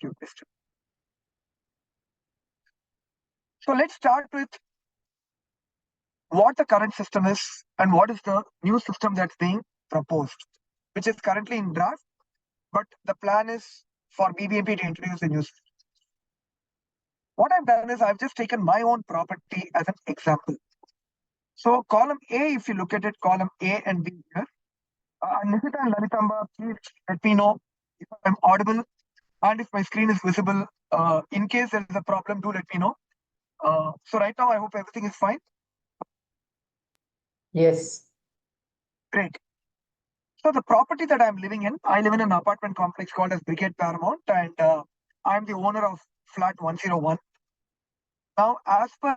you a question. So let's start with what the current system is and what is the new system that's being proposed, which is currently in draft, but the plan is for BBMP to introduce the new system. What I've done is I've just taken my own property as an example. So column A, if you look at it, column A and B here. Nikita and Lalithamba, please let me know if I'm audible and if my screen is visible. In case there is a problem, do let me know. So right now, I hope everything is fine. Yes. Great. So the property that I'm living in, I live in an apartment complex called as Brigade Paramount, and I'm the owner of flat 101. Now, as per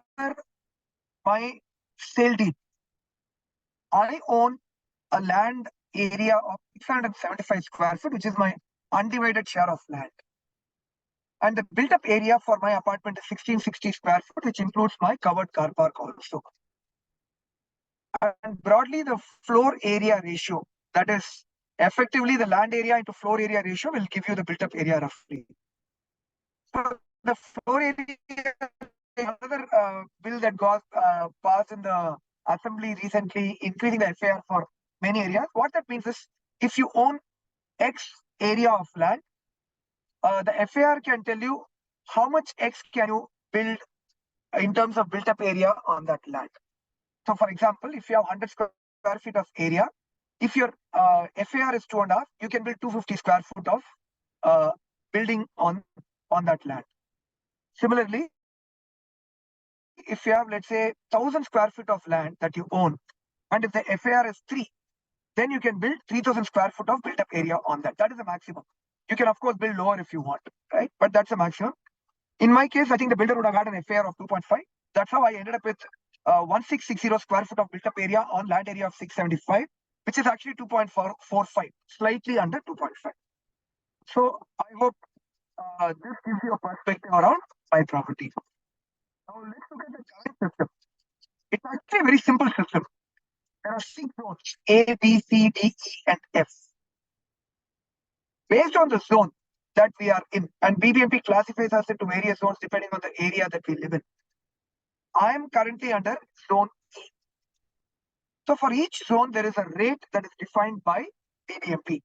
my sale deed, I own a land area of 675 square feet, which is my undivided share of land. And the built-up area for my apartment is 1660 square feet, which includes my covered car park also. And broadly, the floor area ratio, that is effectively the land area into floor area ratio, will give you the built-up area roughly. So the floor area, another bill that got passed in the assembly recently, increasing the FAR for many areas. What that means is, if you own X area of land, the FAR can tell you how much X can you build in terms of built-up area on that land. So, for example, if you have 100 square feet of area, if your FAR is 2.5, you can build 250 square foot of building on that land. Similarly, if you have, let's say, 1,000 square feet of land that you own, and if the FAR is 3, then you can build 3,000 square foot of built-up area on that. That is the maximum. You can, of course, build lower if you want, right? But that's the maximum. In my case, I think the builder would have had an FAR of 2.5. That's how I ended up with 1660 square foot of built-up area on land area of 675, which is actually 2.45, slightly under 2.5. So I hope this gives you a perspective around my property. Now let's look at the current system. It's actually a very simple system. There are 6 zones, A, B, C, D, E, and F. Based on the zone that we are in, and BBMP classifies us into various zones depending on the area that we live in. I am currently under zone E. So for each zone, there is a rate that is defined by BBMP.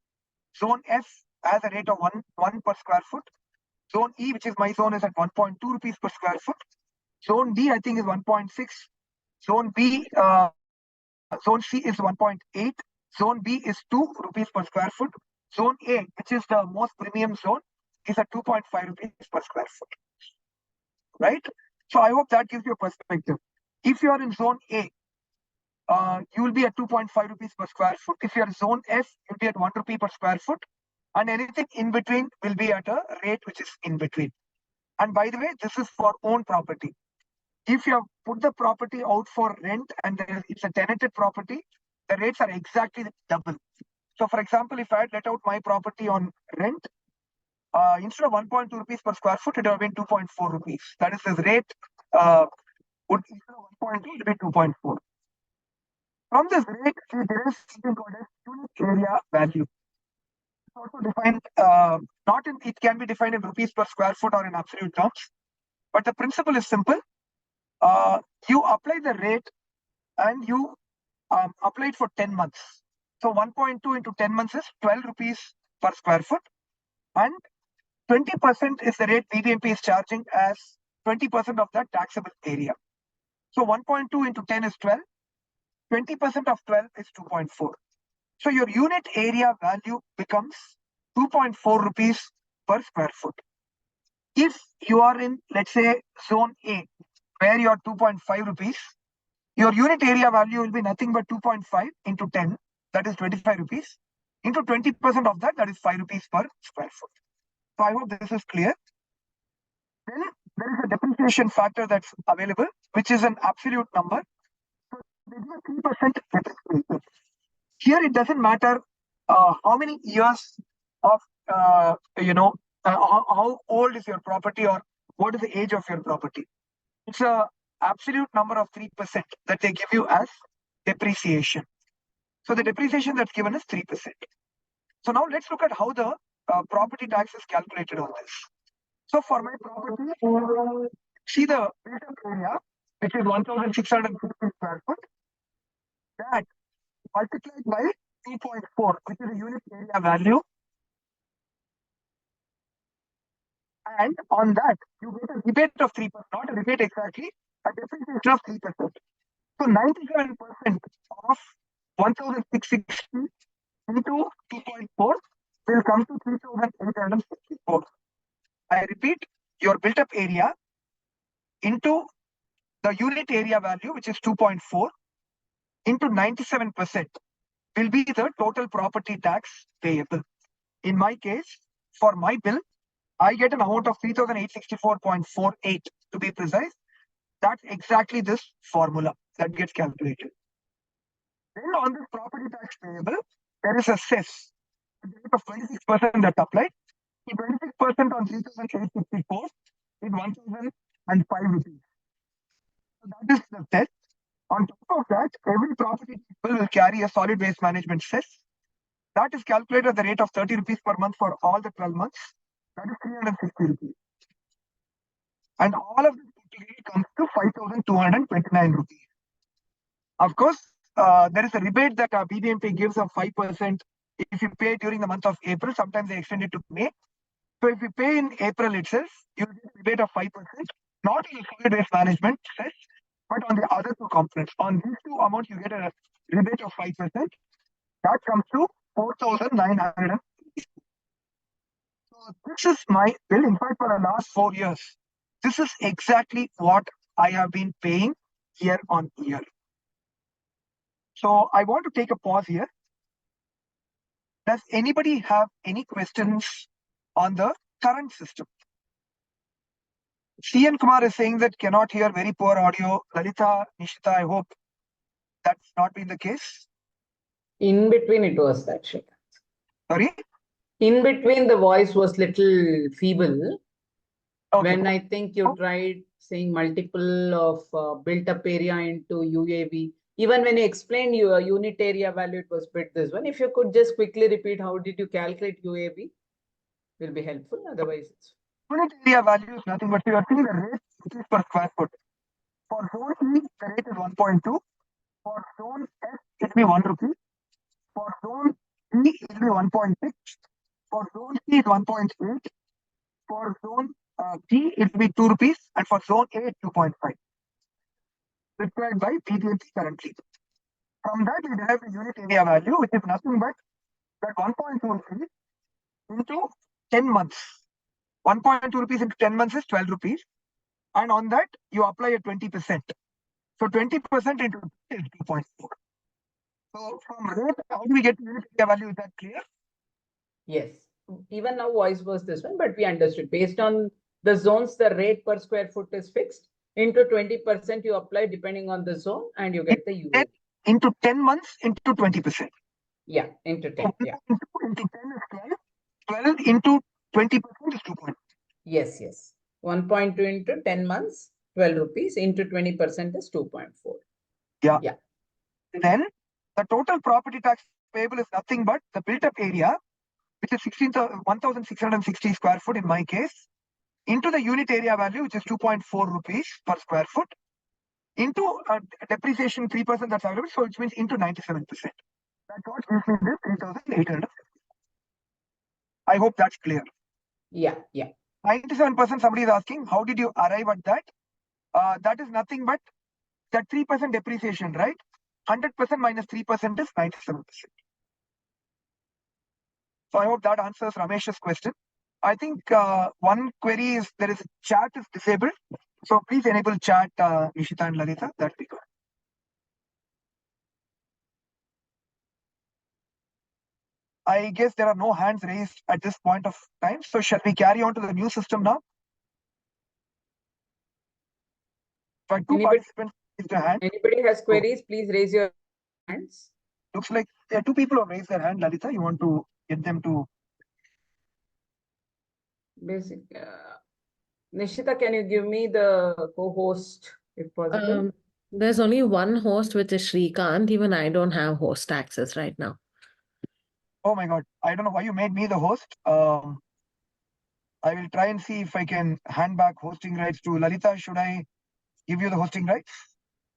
Zone F has a rate of 1 per square foot. Zone E, which is my zone, is at 1.2 rupees per square foot. Zone D, I think, is 1.6. Zone B, zone C is 1.8. Zone B is 2 rupees per square foot. Zone A, which is the most premium zone, is at 2.5 rupees per square foot. Right? So I hope that gives you a perspective. If you are in zone A, you will be at 2.5 rupees per square foot. If you are zone F, you'll be at 1 rupee per square foot. And anything in between will be at a rate which is in between. And by the way, this is for own property. If you have put the property out for rent and it's a tenanted property, the rates are exactly double. So for example, if I had let out my property on rent, instead of 1.2 rupees per square foot, it would have been 2.4 rupees. That is, this rate would, instead of 1.2, it would be 2.4. From this rate, there is something called as unit area value. It's also defined, it can be defined in rupees per square foot or in absolute terms. But the principle is simple. You apply the rate and you apply it for 10 months. So 1.2 into 10 months is 12 rupees per square foot. And 20% is the rate BBMP is charging as 20% of that taxable area. So 1.2 into 10 is 12. 20% of 12 is 2.4. So your unit area value becomes 2.4 rupees per square foot. If you are in, let's say, zone A, where you are 2.5 rupees, your unit area value will be nothing but 2.5 into 10, that is 25 rupees, into 20% of that, that is 5 rupees per square foot. So I hope this is clear. Then there is a depreciation factor that's available, which is an absolute number. So there is a 3% depreciation. Here it doesn't matter how many years of, how old is your property or what is the age of your property. It's a absolute number of 3% that they give you as depreciation. So the depreciation that's given is 3%. So now let's look at how the property tax is calculated on this. So for my property, see the built-up area, which is 1,650 square foot, that multiplied by 2.4, which is the unit area value. And on that, you get a rebate of 3%, not a rebate exactly, a depreciation of 3%. So 97% of 1,660 into 2.4 will come to 3,864. I repeat, your built-up area into the unit area value, which is 2.4, into 97% will be the total property tax payable. In my case, for my bill, I get an amount of 3,864.48 to be precise. That's exactly this formula that gets calculated. Then on this property tax payable, there is a cess, a rate of 26% that applied. 26% on 3,864 is 1,005 rupees. So that is the cess. On top of that, every property bill will carry a solid waste management cess. That is calculated at the rate of 30 rupees per month for all the 12 months. That is 360 rupees. And all of this together comes to 5,229 rupees. Of course, there is a rebate that BBMP gives of 5% if you pay during the month of April. Sometimes they extend it to May. So if you pay in April itself, you get a rebate of 5%, not in solid waste management cess, but on the other two components. On these two amounts, you get a rebate of 5%. That comes to 4,900. So this is my bill. In fact, for the last 4 years, this is exactly what I have been paying year on year. So I want to take a pause here. Does anybody have any questions on the current system? CN Kumar is saying that cannot hear, very poor audio. Lalita, Nishita, I hope that's not been the case. In between it was that, Srikanth. Sorry? In between the voice was little feeble. Okay. When I think you tried saying multiple of built up area into UAV. Even when you explained your unit area value, it was bit this one. If you could just quickly repeat how did you calculate UAV, will be helpful. Otherwise, it's Unit area value is nothing but you are seeing the rate which is per square foot. For zone E, the rate is 1.2. For zone S, it will be 1 rupee. For zone E, it will be 1.6. For zone C, it's 1.8. For zone G, it will be 2 rupees. And for zone A, it's 2.5. Required by BBMP currently. From that, we derive the unit area value, which is nothing but that 1.2 rupees into 10 months. 1.2 rupees into 10 months is 12 rupees. And on that, you apply a 20%. So 20% into is 2.4. So from rate, how do we get unit area value? Is that clear? yes. Even now voice was this one, but we understood. Based on the zones, the rate per square foot is fixed. Into 20% you apply depending on the zone and you get the UAV. Into 10 months into 20%. Yeah, into 10. Yeah. Into 10 is 12. 12 into 20% is 2.4. Yes, yes. 1.2 into 10 months, 12 rupees into 20% is 2.4. Yeah. Yeah. Then the total property tax payable is nothing but the built-up area, which is 1,660 square foot in my case, into the unit area value, which is 2.4 rupees per square foot, into a depreciation 3% that's available, so which means into 97%. That's what gives me this 3,800. I hope that's clear. Yeah, yeah. 97%, somebody is asking, how did you arrive at that? That is nothing but that 3% depreciation, right? 100% minus 3% is 97%. So I hope that answers Ramesh's question. I think one query is there is chat is disabled. So please enable chat, Nishita and Lalita. That'd be good. I guess there are no hands raised at this point of time. So shall we carry on to the new system now? But two participants raised their hand. Anybody has queries, please raise your hands. Looks like there are two people who have raised their hand. Lalita, you want to get them to? Basic. Nishita, can you give me the co-host if possible? There's only one host, which is Srikanth. Even I don't have host access right now. Oh my God. I don't know why you made me the host. I will try and see if I can hand back hosting rights to Lalita. Should I give you the hosting rights?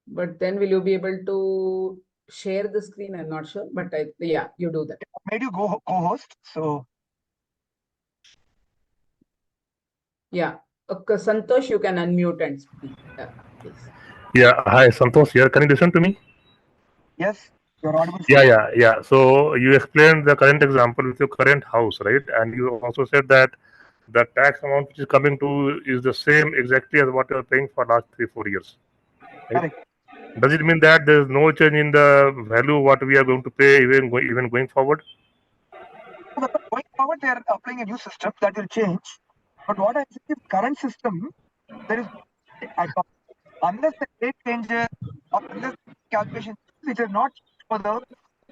But then will you be able to share the screen? I'm not sure, but yeah, you do that. I made you go co-host, so yeah. Okay, Santosh, you can unmute and speak, please. Yeah, hi, Santosh here. Can you listen to me? yes, you're audible. Yeah. So you explained the current example with your current house, right? And you also said that the tax amount which is coming to is the same exactly as what you're paying for last 3-4 years, right? Correct. Does it mean that there is no change in the value what we are going to pay even going forward? So going forward, they are applying a new system that will change. But what I think is current system, there is at all. Unless the rate changes or unless the calculation, it is not for the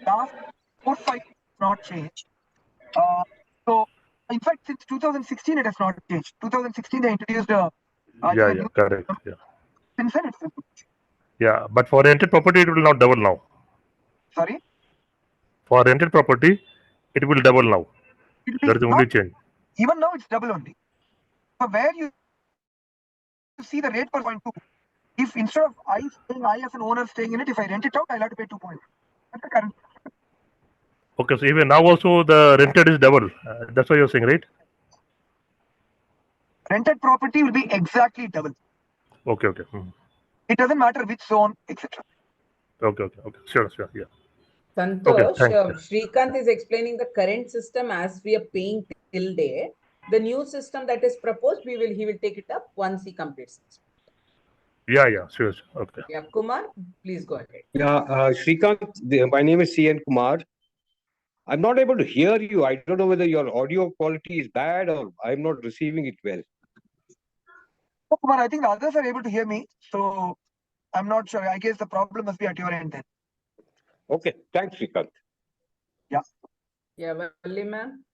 last 4-5 years not changed. So in fact, since 2016, it has not changed. 2016, they introduced I think a new Correct. system. Yeah. Since then, it's Yeah, but for rented property, it will not double now. sorry, For rented property, it will double now. it will That be is the not only change. even now. It's double only. So where you see the rate per 0.2, if instead of I as an owner staying in it, if I rent it out, I'll have to pay 2 points. That's the current. Okay, so even now also the rented is double. That's what you're saying, right? Rented property will be exactly double. Okay. It doesn't matter which zone, etc. Okay. Sure. Yeah. Santosh, Thanks. Srikanth is explaining the current system as we are paying till date. The new system that is proposed, he will take it up once he completes it. Yeah. Sure. Okay. Yeah, Kumar, please go ahead. Yeah, Srikanth, my name is CN Kumar. I'm not able to hear you. I don't know whether your audio quality is bad or I'm not receiving it well. So, Kumar, I think the others are able to hear me. So I'm not sure. I guess the problem must be at your end then. Okay, thanks, Srikanth. Yeah. Yeah, Valli ma'am.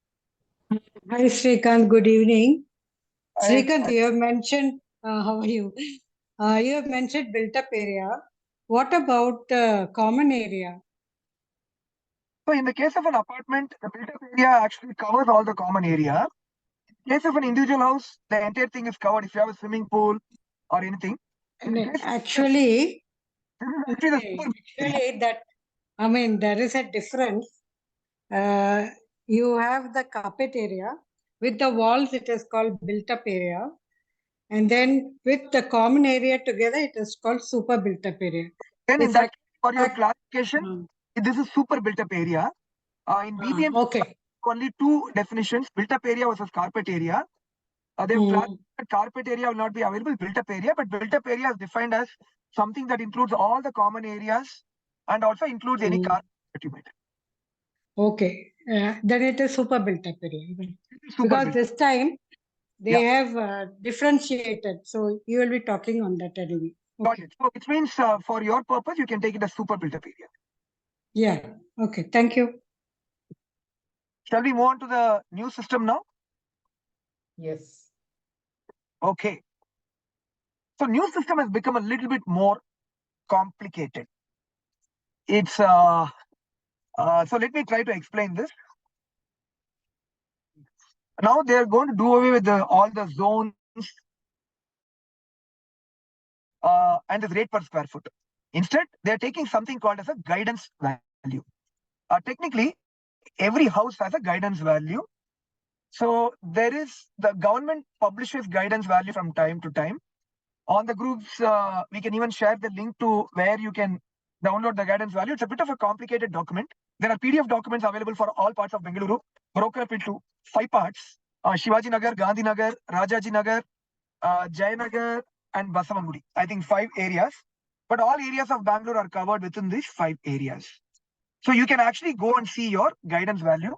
Hi, Srikanth. Good evening. I- Srikanth, you have mentioned, how are you? You have mentioned built-up area. What about common area? So in the case of an apartment, the built-up area actually covers all the common area. In case of an individual house, the entire thing is covered if you have a swimming pool or anything. In the case of- Actually, this is actually the super area. there is a difference. You have the carpet area. With the walls, it is called built-up area. And then with the common area together, it is called super built-up area. Then in This that, for your act- classification, this is super built-up area. In BBM, okay. only two definitions: built-up area versus carpet area. They've classified carpet area will not be available, built-up area, but built-up area is defined as something that includes all the common areas and also includes any carpet that you might have. Okay, then it is super built-up area. Super Because built. this time they have differentiated, so you will be talking on that anyway. Got Okay. it. So which means for your purpose, you can take it as super built-up area. Yeah. Okay. Thank you. Shall we move on to the new system now? Yes. Okay. So new system has become a little bit more complicated. It's so let me try to explain this. Now they are going to do away with all the zones and the rate per square foot. Instead, they are taking something called as a guidance value. Technically, every house has a guidance value. So there is the government publishes guidance value from time to time. On the groups, we can even share the link to where you can download the guidance value. It's a bit of a complicated document. There are PDF documents available for all parts of Bengaluru, broken up into 5 parts: Shivaji Nagar, Gandhi Nagar, Rajaji Nagar, Jayanagar, and Basavangudi. I think 5 areas. But all areas of Bangalore are covered within these 5 areas. So you can actually go and see your guidance value.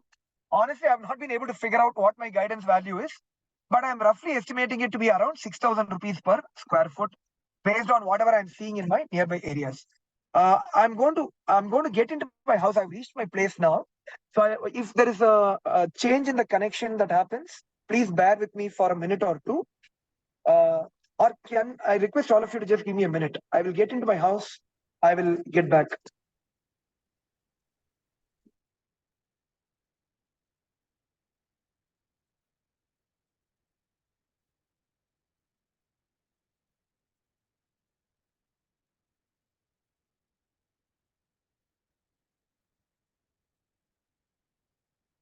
Honestly, I've not been able to figure out what my guidance value is, but I'm roughly estimating it to be around 6,000 rupees per square foot based on whatever I'm seeing in my nearby areas. I'm going to get into my house. I've reached my place now. So if there is a change in the connection that happens, please bear with me for a minute or two. Or can I request all of you to just give me a minute? I will get into my house. I will get back.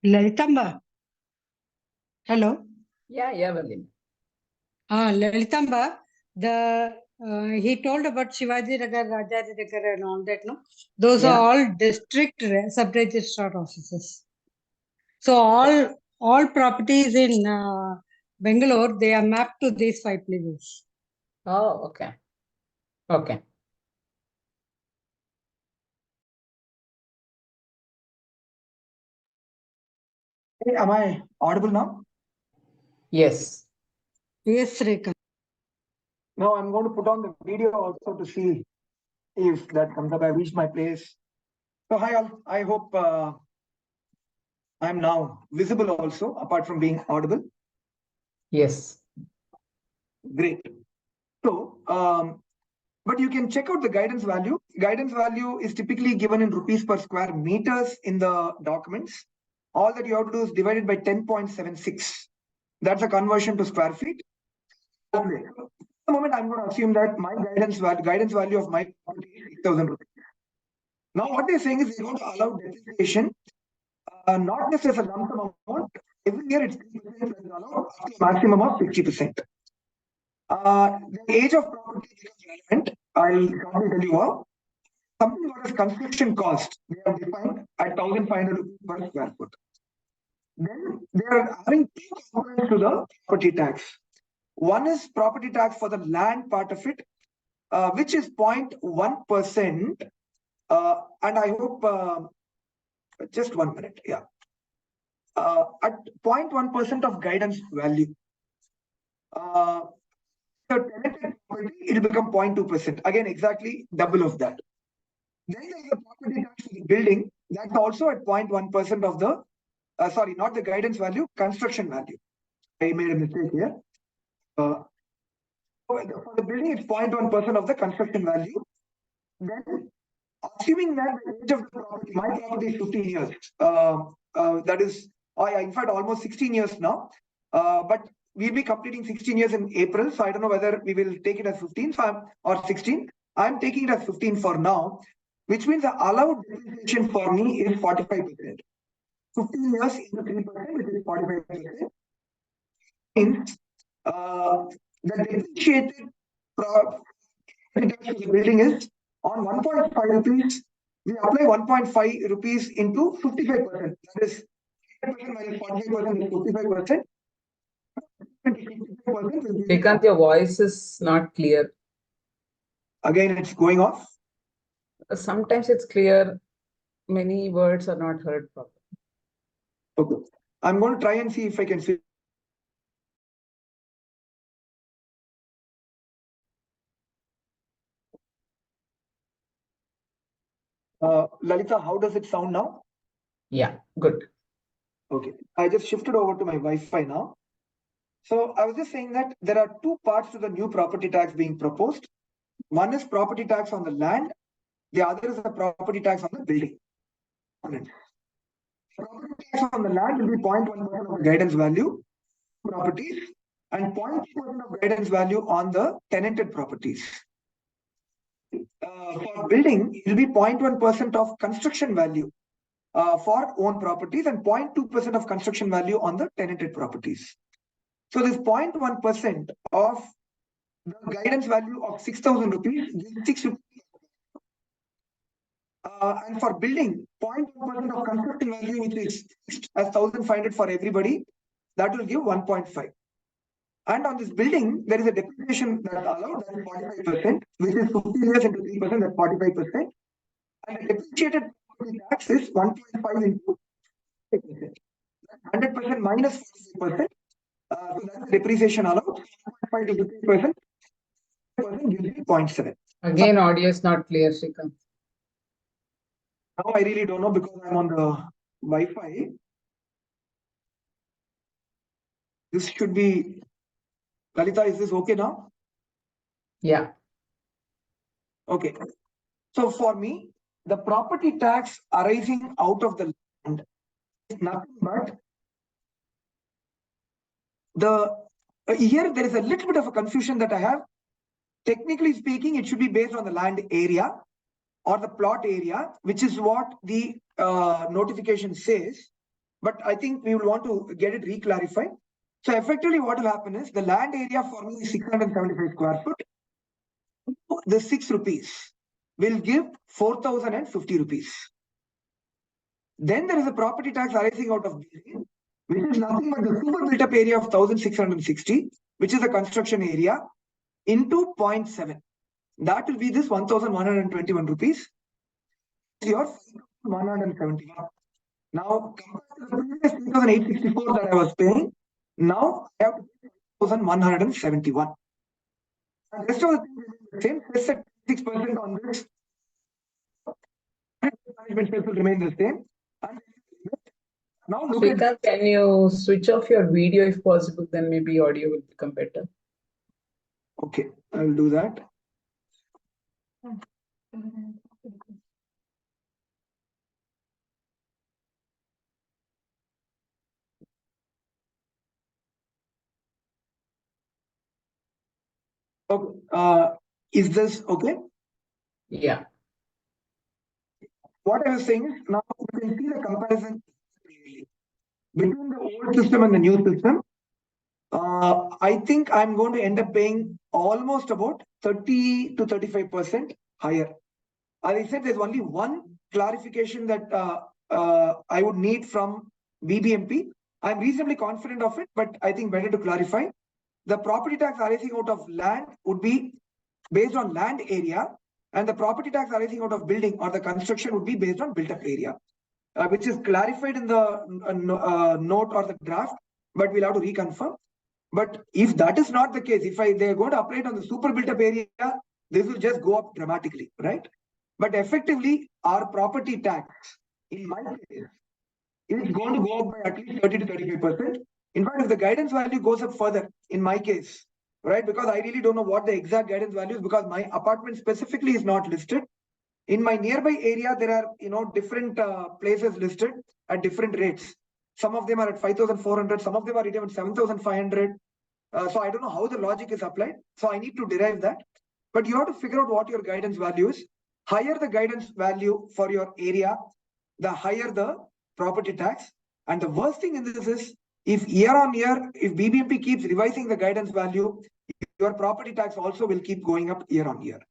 Lalitamba. Hello. Yeah, Valin. Lalitamba, he told about Shivaji Nagar, Rajaji Nagar and all that, no? Those are all district sub-registrar offices. So all properties in Bengaluru, they are mapped to these 5 places. Oh, okay. Okay. Hey, am I audible now? Yes. Yes, Srikanth. No, I'm going to put on the video also to see if that comes up. I reached my place. So hi all. I hope I'm now visible also, apart from being audible. Yes. Great. So, but you can check out the guidance value. Guidance value is typically given in rupees per square meters in the documents. All that you have to do is divide it by 10.76. That's a conversion to square feet. At the moment, I'm going to assume that my guidance value of my property is 6,000 rupees. Now, what they're saying is they're going to allow depreciation, not just as a lump sum amount. Every year it's 3% allowed, up to a maximum of 60%. The age of property becomes relevant. I'll shortly tell you how. Something called as construction cost. They are defined at 1,500 rupees per square foot. Then they are having 2 components to the property tax. One is property tax for the land part of it, which is 0.1%. And I hope, just 1 minute, yeah. At 0.1% of guidance value. The tenanted property, it will become 0.2%. Again, exactly double of that. Then there is a property tax for the building. That's also at 0.1% of the, sorry, not the guidance value, construction value. I made a mistake here. For the building, it's 0.1% of the construction value. Then, assuming that the age of the property, my property is 15 years. That is, in fact, almost 16 years now. But we'll be completing 16 years in April. So I don't know whether we will take it as 15 or 16. I'm taking it as 15 for now, which means the allowed depreciation for me is 45%. 15 years into 3%, which is 45%. Means the depreciated the building is on 1.5 rupees. We apply 1.5 rupees into 55%. That is 55% minus 45% is 55%. Srikanth, your voice is not clear. Again, it's going off. Sometimes it's clear. Many words are not heard properly. Okay. I'm going to try and see if I can see. Lalita, how does it sound now? Yeah, good. Okay. I just shifted over to my Wi-Fi now. So I was just saying that there are 2 parts to the new property tax being proposed. One is property tax on the land. The other is the property tax on the building. Property tax on the land will be 0.1% of the guidance value properties and 0.2% of guidance value on the tenanted properties. For building, it will be 0.1% of construction value for owned properties and 0.2% of construction value on the tenanted properties. So this 0.1% of the guidance value of 6,000 rupees, 6 rupees. And for building, 0.1% of construction value, which is as 1,500 for everybody, that will give 1.5. And on this building, there is a depreciation that's allowed, that is 45%, which is 15 years into 3%, that's 45%. And the depreciated property tax is 1.5 into 6%. 100% minus 40%. So that's the depreciation allowed. 1.5 to 50%. 0.7. Again, audio is not clear, Srikanth. Now I really don't know because I'm on the Wi-Fi. This should be, Lalita, is this okay now? Yeah. Okay. So for me, the property tax arising out of the land is nothing but here there is a little bit of a confusion that I have. Technically speaking, it should be based on the land area or the plot area, which is what the notification says. but I think we will want to get it re-clarified. So effectively what will happen is the land area for me is 675 square foot. The 6 rupees will give 4,050 rupees. Then there is a property tax arising out of building, which is nothing but the super built up area of 1,660, which is the construction area, into 0.7. That will be this 1,121 rupees. Your 171. Now, compared to the previous 2,864 that I was paying, now I have 1,171. And rest of the thing is the same. Cess at 6% on this. Management will remain the same. And now look at Srikanth, can you switch off your video if possible? Then maybe audio will become better. Okay, I will do that. Okay, is this okay? Yeah. What I was saying is now you can see the comparison between the old system and the new system. I think I'm going to end up paying almost about 30 to 35% higher. As I said, there's only one clarification that I would need from BBMP. I'm reasonably confident of it, but I think better to clarify. The property tax arising out of land would be based on land area, and the property tax arising out of building or the construction would be based on built up area, which is clarified in the note or the draft, but we'll have to reconfirm. But if that is not the case, if they're going to apply it on the super built up area, this will just go up dramatically, right? But effectively, our property tax, in my case, is going to go up by at least 30 to 35%. In fact, if the guidance value goes up further, in my case, right, because I really don't know what the exact guidance value is, because my apartment specifically is not listed. In my nearby area, there are different places listed at different rates. Some of them are at 5,400, some of them are even 7,500. So I don't know how the logic is applied. So I need to derive that. But you have to figure out what your guidance value is. Higher the guidance value for your area, the higher the property tax. And the worst thing in this is, if year on year, if BBMP keeps revising the guidance value, your property tax also will keep going up year on year.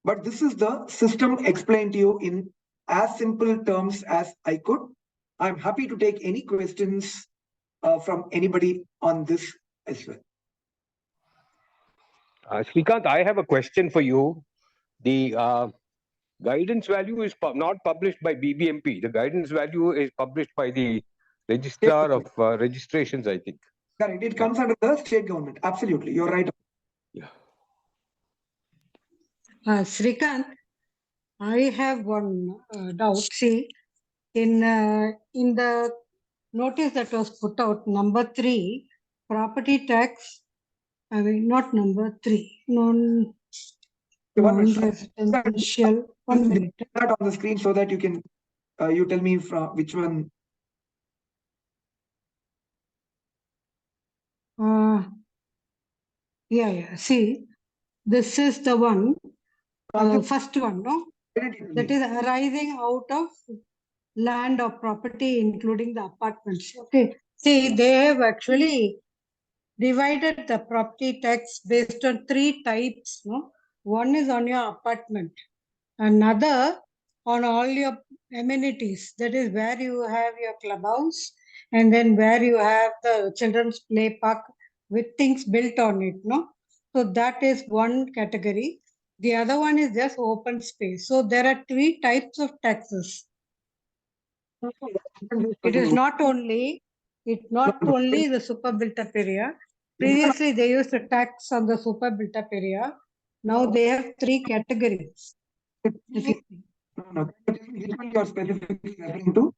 But this is the system explained to you in as simple terms as I could. I'm happy to take any questions from anybody on this as well. Srikanth, I have a question for you. The guidance value is not published by BBMP. The guidance value is published by the Registrar of Registrations, I think. Correct. It comes under the state government. Absolutely. You're right. Yeah. Srikanth, I have one doubt. See, in the notice that was put out, number 3, property tax. I mean, not number 3, non-residential. 1 minute. That on the screen so that you can you tell me from which one. Yeah. See, this is the one, first one, no? That is arising out of land or property, including the apartments. Okay. See, they have actually divided the property tax based on 3 types, no? One is on your apartment, another on all your amenities, that is where you have your clubhouse, and then where you have the children's play park with things built on it, no? So that is one category. The other one is just open space. So there are 3 types of taxes. It is not only the super built up area. Previously, they used to tax on the super built up area. Now they have 3 categories. No. Which one you are specifically referring to?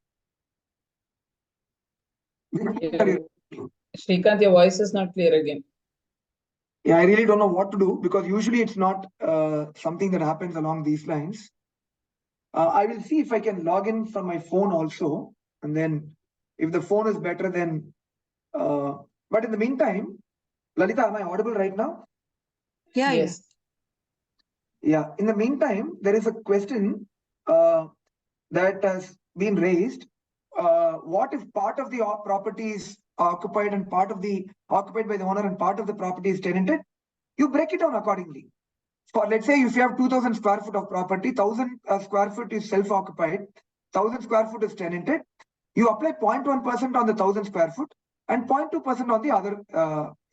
Srikanth, your voice is not clear again. Yeah, I really don't know what to do, because usually it's not something that happens along these lines. I will see if I can log in from my phone also, and then if the phone is better, then. But in the meantime, Lalita, am I audible right now? Yeah, Yes. Yeah. In the meantime, there is a question that has been raised. what if part of the property is occupied and occupied by the owner and part of the property is tenanted? You break it down accordingly. For let's say if you have 2,000 square foot of property, 1,000 square foot is self-occupied, 1,000 square foot is tenanted. You apply 0.1% on the 1,000 square foot and 0.2% on the other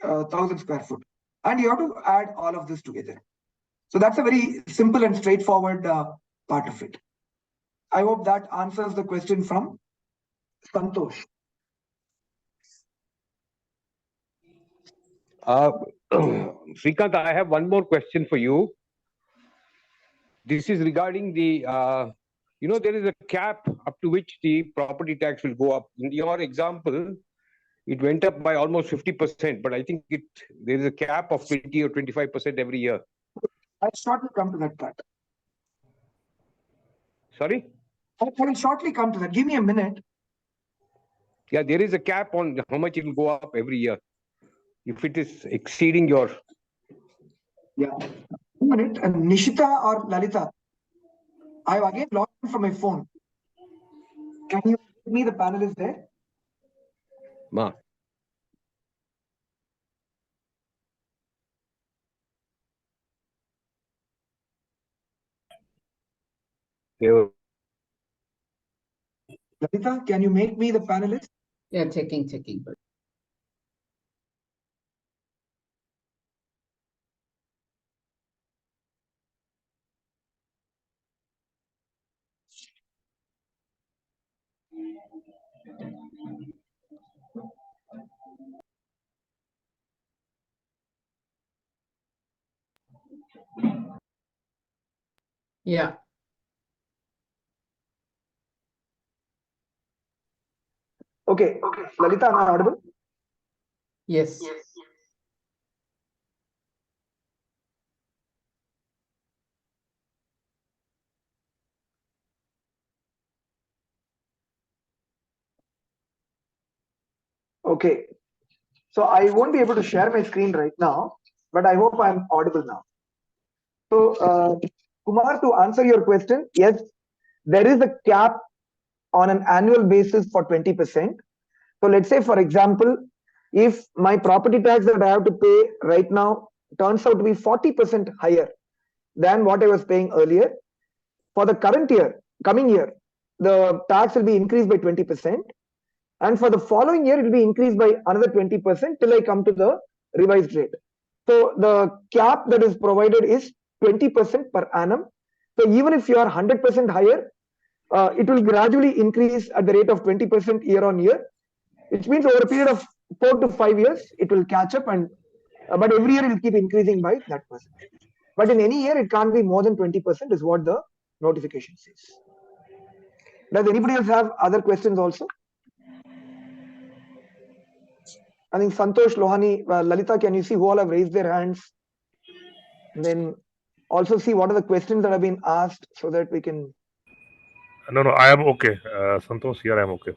1,000 square foot, and you have to add all of this together. So that's a very simple and straightforward part of it. I hope that answers the question from Santosh. Srikanth, I have one more question for you. This is regarding the, there is a cap up to which the property tax will go up. In your example, it went up by almost 50%, but I think there is a cap of 20 or 25% every year. I'll shortly come to that part. Sorry? I will shortly come to that. Give me a minute. Yeah, there is a cap on how much it will go up every year. If it is exceeding your... Yeah. 1 minute. And Nishita or Lalita, I've again logged in from my phone. Can you give me the panelists there? Ma. Lalita, can you make me the panelist? Yeah, checking. Yeah. Okay. Lalita, am I audible? Yes. Okay. So I won't be able to share my screen right now, but I hope I'm audible now. So, Kumar, to answer your question, yes, there is a cap on an annual basis for 20%. So let's say, for example, if my property tax that I have to pay right now turns out to be 40% higher than what I was paying earlier, for the coming year, the tax will be increased by 20%. And for the following year, it will be increased by another 20% till I come to the revised rate. So the cap that is provided is 20% per annum. So even if you are 100% higher, it will gradually increase at the rate of 20% year on year, which means over a period of 4 to 5 years, it will catch up, and but every year it will keep increasing by that percentage. But in any year, it can't be more than 20% is what the notification says. Does anybody else have other questions also? I think Santosh, Lohani, Lalita, can you see who all have raised their hands? And then also see what are the questions that have been asked so that we can... No, I am okay. Santosh, here I am okay.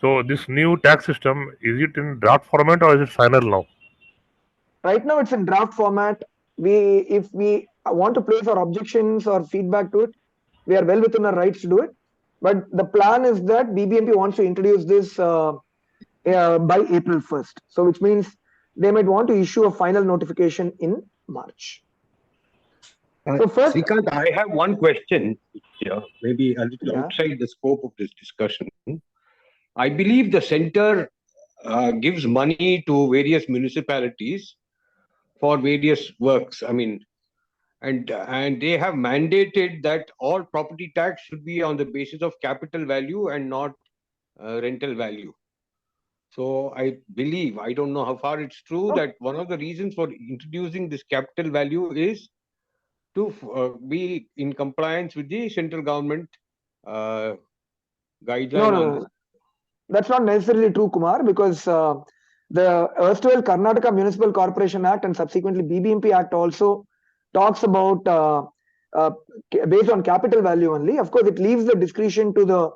So this new tax system, is it in draft format or is it final now? Right now it's in draft format. If we want to place our objections or feedback to it, we are well within our rights to do it. But the plan is that BBMP wants to introduce this by April 1st. So which means they might want to issue a final notification in March. So first, Srikanth, I have one question, maybe a little outside the scope of this discussion. I believe the center gives money to various municipalities for various works. I mean, and they have mandated that all property tax should be on the basis of capital value and not rental value. So I believe, I don't know how far it's true, that one of the reasons for introducing this capital value is to be in compliance with the central government guideline. No. That's not necessarily true, Kumar, because the erstwhile Karnataka Municipal Corporation Act and subsequently BBMP Act also talks about based on capital value only. Of course, it leaves the discretion to the...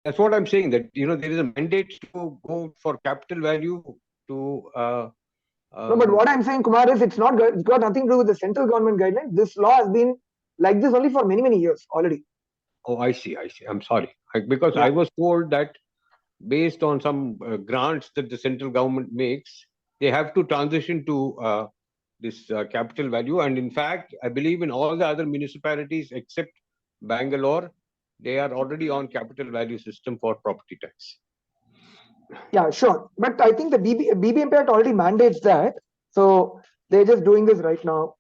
That's what I'm saying, that there is a mandate to go for capital value to No, but what I'm saying, Kumar, is it's got nothing to do with the central government guidelines. This law has been like this only for many, many years already. Oh, I see. I'm sorry. Because Yeah. I was told that based on some grants that the central government makes, they have to transition to this capital value. And in fact, I believe in all the other municipalities except Bangalore, they are already on capital value system for property tax. Yeah, sure. But I think the BBMP Act already mandates that. So they're just doing this right now.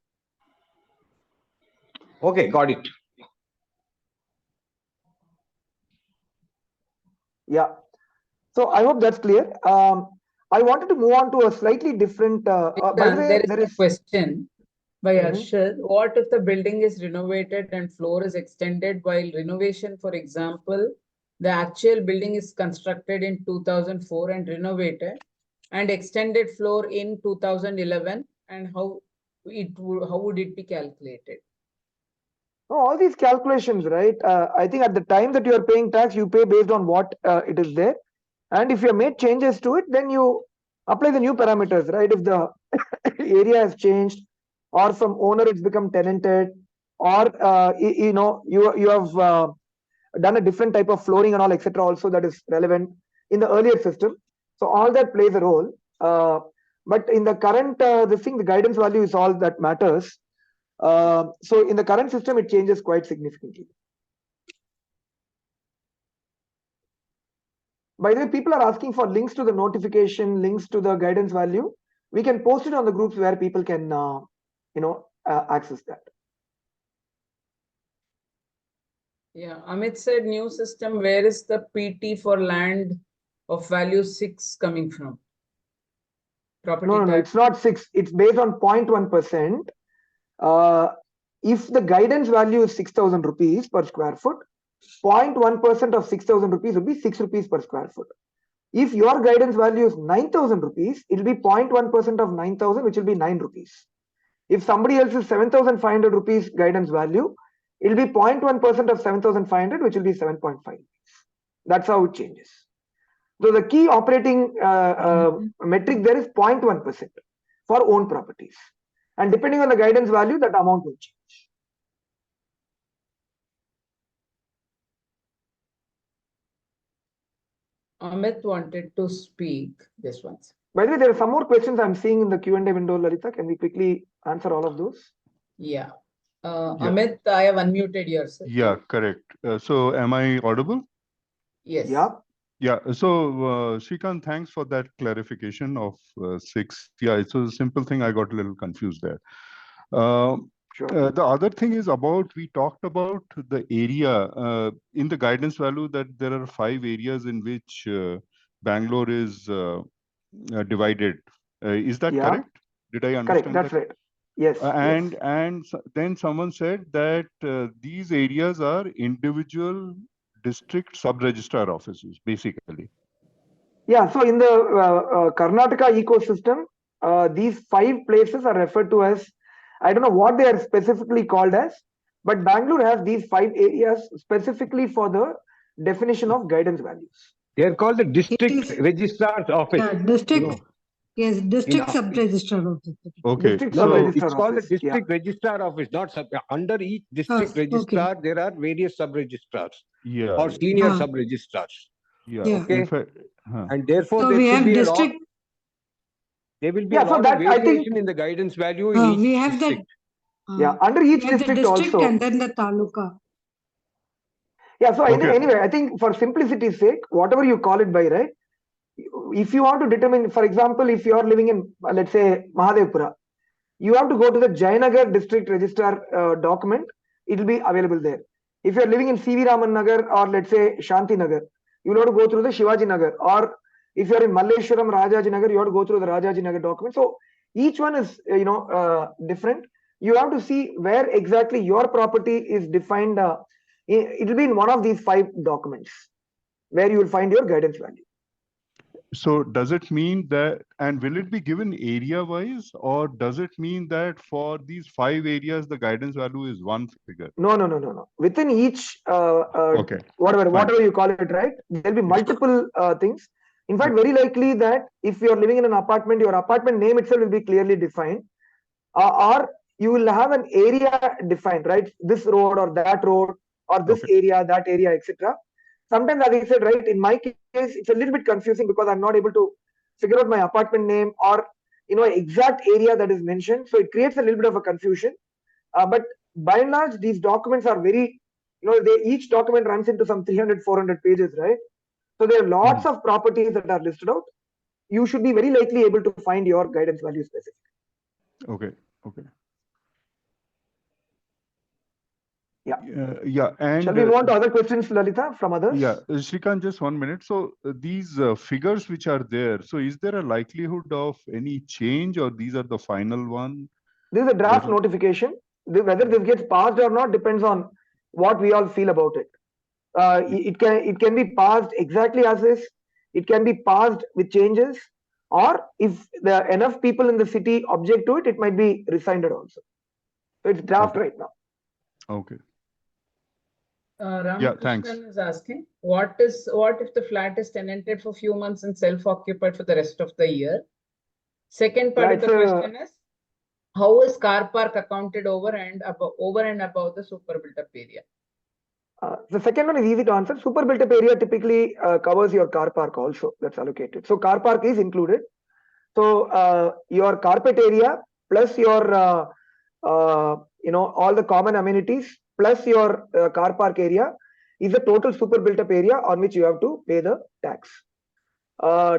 Okay, got it. Yeah. So I hope that's clear. I wanted to move on to a slightly different. By the way, there is a question by Mhm. Arshad. What if the building is renovated and floor is extended while renovation, for example, the actual building is constructed in 2004 and renovated and extended floor in 2011, and how would it be calculated? No, all these calculations, right? I think at the time that you are paying tax, you pay based on what it is there. And if you have made changes to it, then you apply the new parameters, right? If the area has changed, or from owner it's become tenanted, or you have done a different type of flooring and all, etc. Also, that is relevant in the earlier system. So all that plays a role. But in the current the guidance value is all that matters. So in the current system, it changes quite significantly. By the way, people are asking for links to the notification, links to the guidance value. We can post it on the groups where people can, access that. Yeah, Amit said new system. Where is the PT for land of value 6 coming from? Property No, tax. it's not 6. It's based on 0.1%. If the guidance value is 6,000 rupees per square foot, 0.1% of 6,000 rupees will be 6 rupees per square foot. If your guidance value is 9,000 rupees, it will be 0.1% of 9,000, which will be 9 rupees. If somebody else is 7,500 rupees guidance value, it will be 0.1% of 7,500, which will be 7.5 rupees. That's how it changes. So the key operating metric there is 0.1% for own properties. And depending on the guidance value, that amount will change. Amit wanted to speak this once. By the way, there are some more questions I'm seeing in the Q&A window, Lalita. Can we quickly answer all of those? Yeah. Yeah. Amit, I have unmuted yourself. Yeah, correct. So am I audible? Yes. Yeah. Yeah. So Srikanth, thanks for that clarification of 6. Yeah, it's a simple thing. I got a little confused there. Sure. The other thing is we talked about the area in the guidance value, that there are 5 areas in which Bangalore is divided. Is that correct? Did I understand Correct. That's right. Yes. And then someone said that these areas are individual district sub-registrar offices, basically. Yeah. So in the Karnataka ecosystem, these 5 places are referred to as, I don't know what they are specifically called as, but Bangalore has these 5 areas specifically for the definition of guidance values. They are called the district registrar's office. Yeah, district. Yes, district sub-registrar office. Okay. District No, sub-registrar it's called the office. district registrar office, not under each district registrar, there are various sub-registrars or senior sub-registrars. Yeah. Okay. And therefore, So there we should have be district. there will be Yeah, a so lot that, of I think- variation in the guidance value in each We have district. Yeah, under each we have the district district also. and then the taluka. Yeah, so Okay. anyway, I think for simplicity's sake, whatever you call it by, right? If you want to determine, for example, if you are living in, let's say, Mahadevpura, you have to go to the Jayanagar district registrar document. It will be available there. If you are living in CV Raman Nagar or let's say Shanti Nagar, you will have to go through the Shivaji Nagar. Or if you are in Malleshwaram Rajaji Nagar, you have to go through the Rajaji Nagar document. So each one is different. You have to see where exactly your property is defined. It will be in one of these 5 documents where you will find your guidance value. So does it mean that, and will it be given area wise, or does it mean that for these 5 areas, the guidance value is one figure? No. Within each, Okay. whatever you call it, right? There'll be multiple things. In fact, very likely that if you're living in an apartment, your apartment name itself will be clearly defined, or you will have an area defined, right? This road or that road, or this area, that area, etc. Sometimes, as I said, right, in my case, it's a little bit confusing because I'm not able to figure out my apartment name or exact area that is mentioned. So it creates a little bit of a confusion. But by and large, these documents are very, each document runs into some 300, 400 pages, right? So there are lots of properties that are listed out. You should be very likely able to find your guidance value specific. Okay. Yeah. And shall we move on to other questions, Lalita, from others? Yeah, Srikanth, just 1 minute. So these figures which are there, so is there a likelihood of any change, or these are the final one? This is a draft notification. Whether this gets passed or not depends on what we all feel about it. It can be passed exactly as is. It can be passed with changes, or if there are enough people in the city object to it, it might be rescinded also. So it's draft right now. Okay. Ramakrishnan is asking, what if the flat is tenanted for a few months and self-occupied for the rest of the year? Second part of the question is, how is car park accounted over and above the super built-up area? The second one is easy to answer. Super built-up area typically covers your car park also that's allocated. So car park is included. So your carpet area plus your all the common amenities plus your car park area is a total super built-up area on which you have to pay the tax.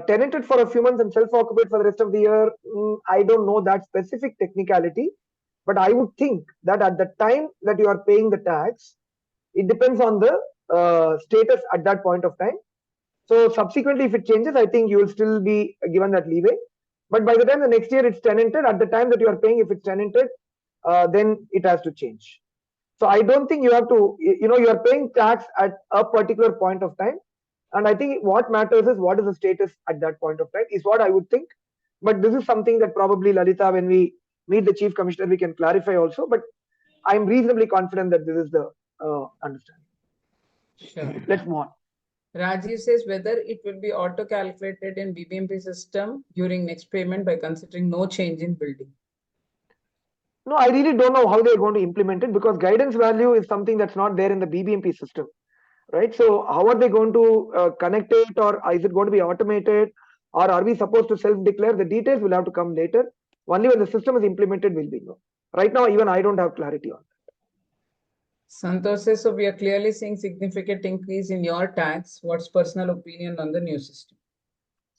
Tenanted for a few months and self-occupied for the rest of the year, I don't know that specific technicality, but I would think that at the time that you are paying the tax, it depends on the status at that point of time. So subsequently, if it changes, I think you will still be given that leeway. But by the time the next year it's tenanted, at the time that you are paying, if it's tenanted, then it has to change. So I don't think you have to, you are paying tax at a particular point of time. And I think what matters is what is the status at that point of time is what I would think. But this is something that probably Lalita, when we meet the Chief Commissioner, we can clarify also. But I'm reasonably confident that this is the understanding. Sure. Let's move on. Rajiv says whether it will be auto-calculated in BBMP system during next payment by considering no change in building. No, I really don't know how they're going to implement it because guidance value is something that's not there in the BBMP system, right? So how are they going to connect it, or is it going to be automated, or are we supposed to self-declare? The details will have to come later. Only when the system is implemented will we know. Right now, even I don't have clarity on that. Santosh says, so we are clearly seeing significant increase in your tax. What's personal opinion on the new system?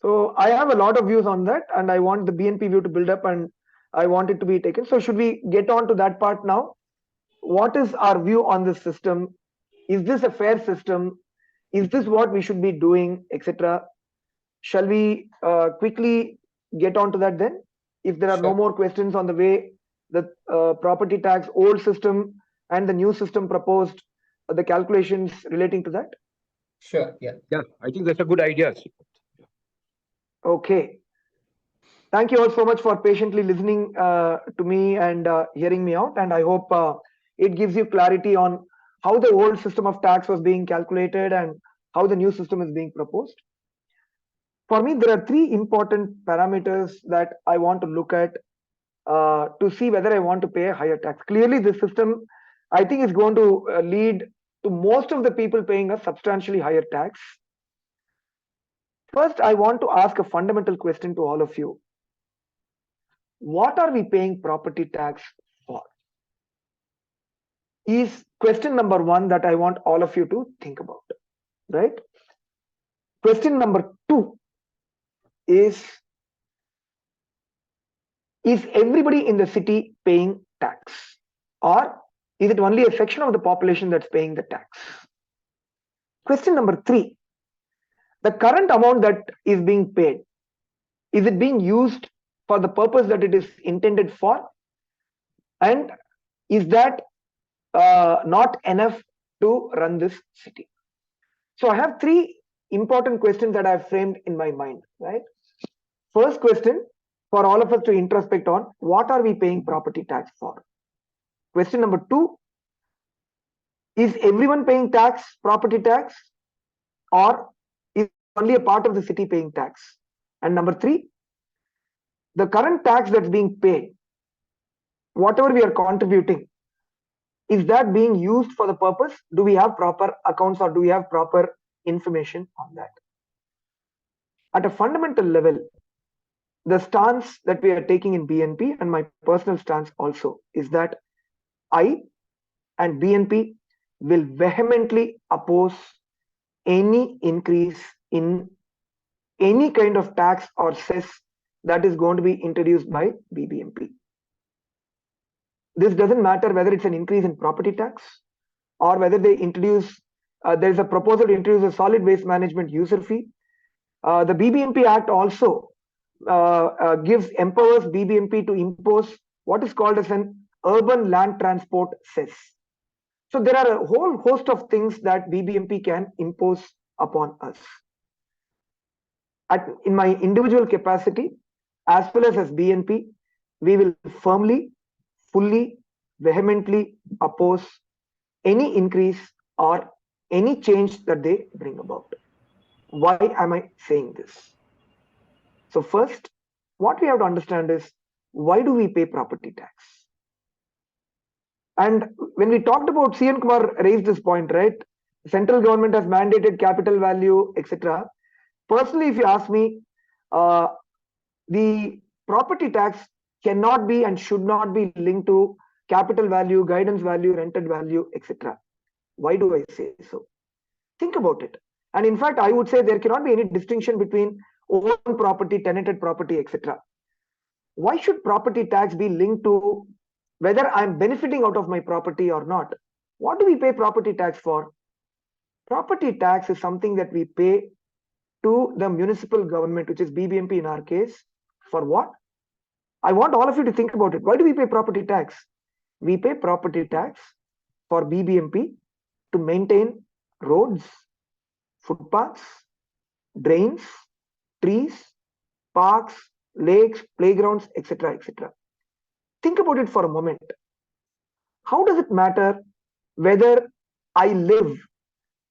So I have a lot of views on that, and I want the BNP view to build up, and I want it to be taken. So should we get on to that part now? What is our view on this system? Is this a fair system? Is this what we should be doing, etc.? Shall we quickly get on to that then? If there are no more questions on the way the property tax old system and the new system proposed, the calculations relating to that? Sure, yeah. Yeah, I think that's a good idea. Okay. Thank you all so much for patiently listening to me and hearing me out. And I hope it gives you clarity on how the old system of tax was being calculated and how the new system is being proposed. For me, there are three important parameters that I want to look at to see whether I want to pay a higher tax. Clearly, this system, I think, is going to lead to most of the people paying a substantially higher tax. First, I want to ask a fundamental question to all of you. What are we paying property tax for? Is question number one that I want all of you to think about, right? Question number two is everybody in the city paying tax, or is it only a section of the population that's paying the tax? Question number three, the current amount that is being paid, is it being used for the purpose that it is intended for? And is that not enough to run this city? So I have three important questions that I've framed in my mind, right? First question for all of us to introspect on, what are we paying property tax for? Question number two, is everyone paying tax, property tax, or is only a part of the city paying tax. And number three, the current tax that's being paid, whatever we are contributing, is that being used for the purpose? Do we have proper accounts or do we have proper information on that? At a fundamental level, the stance that we are taking in BNP and my personal stance also is that I and BNP will vehemently oppose any increase in any kind of tax or cess that is going to be introduced by BBMP. This doesn't matter whether it's an increase in property tax or whether they introduce, there's a proposal to introduce a solid waste management user fee. The BBMP Act also empowers BBMP to impose what is called as an urban land transport cess. So there are a whole host of things that BBMP can impose upon us. In my individual capacity, as well as BNP, we will firmly, fully, vehemently oppose any increase or any change that they bring about. Why am I saying this? So first, what we have to understand is, why do we pay property tax? And when we talked about, CN Kumar raised this point, right? Central government has mandated capital value, etc. Personally, if you ask me, the property tax cannot be and should not be linked to capital value, guidance value, rented value, etc. Why do I say so? Think about it. And in fact, I would say there cannot be any distinction between own property, tenanted property, etc. Why should property tax be linked to whether I'm benefiting out of my property or not? What do we pay property tax for? Property tax is something that we pay to the municipal government, which is BBMP in our case. For what? I want all of you to think about it. Why do we pay property tax? We pay property tax for BBMP to maintain roads, footpaths, drains, trees, parks, lakes, playgrounds, etc., etc. Think about it for a moment. How does it matter whether I live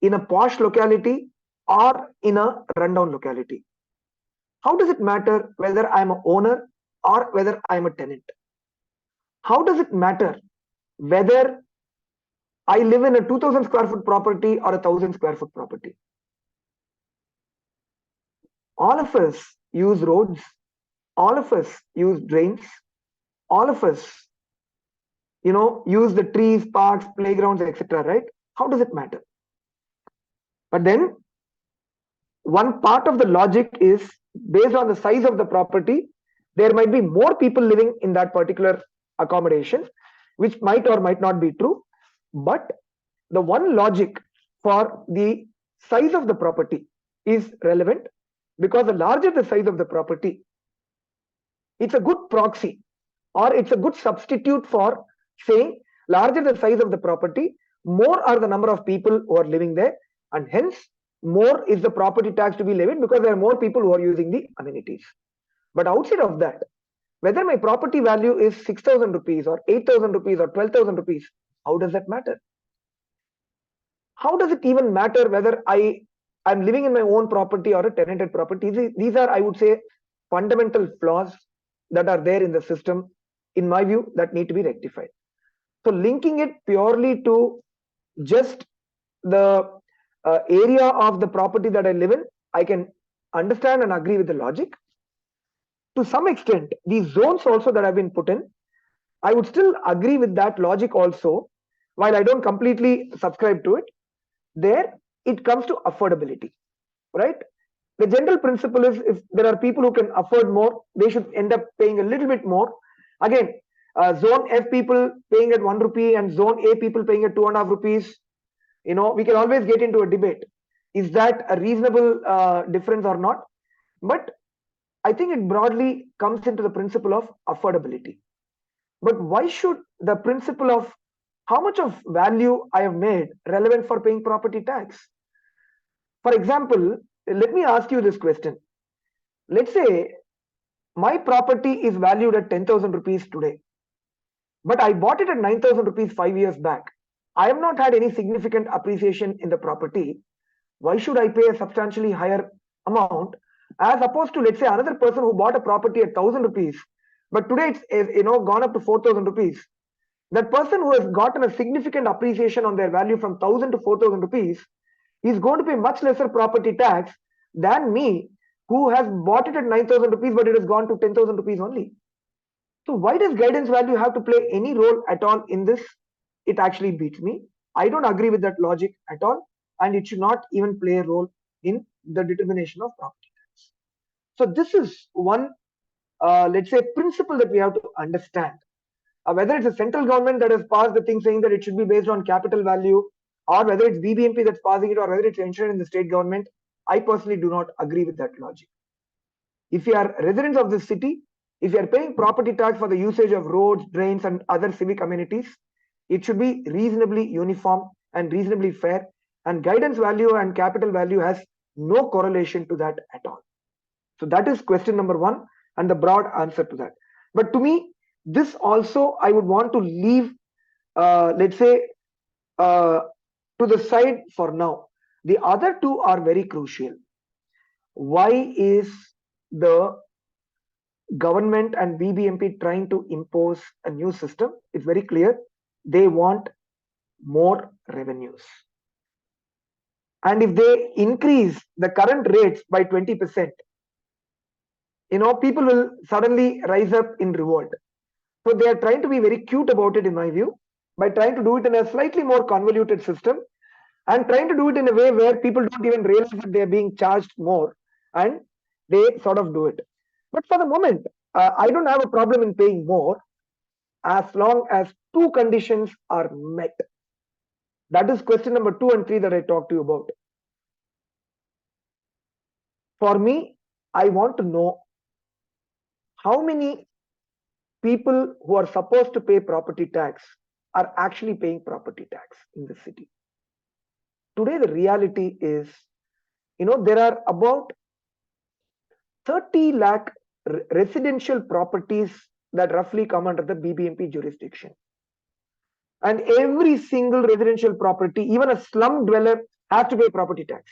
in a posh locality or in a rundown locality? How does it matter whether I'm an owner or whether I'm a tenant? How does it matter whether I live in a 2000 square foot property or a 1000 square foot property? All of us use roads, all of us use drains, all of us, use the trees, parks, playgrounds, etc., right? How does it matter? But then one part of the logic is based on the size of the property, there might be more people living in that particular accommodation, which might or might not be true. But the one logic for the size of the property is relevant, because the larger the size of the property, it's a good proxy or it's a good substitute for saying larger the size of the property, more are the number of people who are living there, and hence more is the property tax to be levied because there are more people who are using the amenities. But outside of that, whether my property value is 6,000 rupees or 8,000 rupees or 12,000 rupees, how does that matter? How does it even matter whether I'm living in my own property or a tenanted property? These are, I would say, fundamental flaws that are there in the system, in my view, that need to be rectified. So linking it purely to just the area of the property that I live in, I can understand and agree with the logic. To some extent, these zones also that have been put in, I would still agree with that logic also, while I don't completely subscribe to it. There, it comes to affordability, right? The general principle is, if there are people who can afford more, they should end up paying a little bit more. Again, zone F people paying at 1 rupee and zone A people paying at 2.5 rupees. We can always get into a debate. Is that a reasonable difference or not? But I think it broadly comes into the principle of affordability. But why should the principle of how much of value I have made relevant for paying property tax? For example, let me ask you this question. Let's say my property is valued at 10,000 rupees today, but I bought it at 9,000 rupees 5 years back. I have not had any significant appreciation in the property. Why should I pay a substantially higher amount, as opposed to, let's say, another person who bought a property at 1,000 rupees, but today it's gone up to 4,000 rupees. That person who has gotten a significant appreciation on their value from 1,000 to 4,000 rupees is going to pay much lesser property tax than me, who has bought it at 9,000 rupees, but it has gone to 10,000 rupees only. So why does guidance value have to play any role at all in this? It actually beats me. I don't agree with that logic at all, and it should not even play a role in the determination of property tax. So this is one, let's say, principle that we have to understand. Whether it's a central government that has passed the thing saying that it should be based on capital value, or whether it's BBMP that's passing it, or whether it's ensured in the state government, I personally do not agree with that logic. If you are residents of this city, if you are paying property tax for the usage of roads, drains, and other civic amenities, it should be reasonably uniform and reasonably fair, and guidance value and capital value has no correlation to that at all. So that is question number one, and the broad answer to that. But to me, this also I would want to leave, let's say, to the side for now. The other two are very crucial. Why is the government and BBMP trying to impose a new system? It's very clear. They want more revenues. And if they increase the current rates by 20%, people will suddenly rise up in revolt. So they are trying to be very cute about it, in my view, by trying to do it in a slightly more convoluted system, and trying to do it in a way where people don't even realize that they are being charged more, and they sort of do it. But for the moment, I don't have a problem in paying more as long as two conditions are met. That is question number 2 and 3 that I talked to you about. For me, I want to know how many people who are supposed to pay property tax are actually paying property tax in the city. Today, the reality is, there are about 30 lakh residential properties that roughly come under the BBMP jurisdiction. And every single residential property, even a slum dweller, has to pay property tax.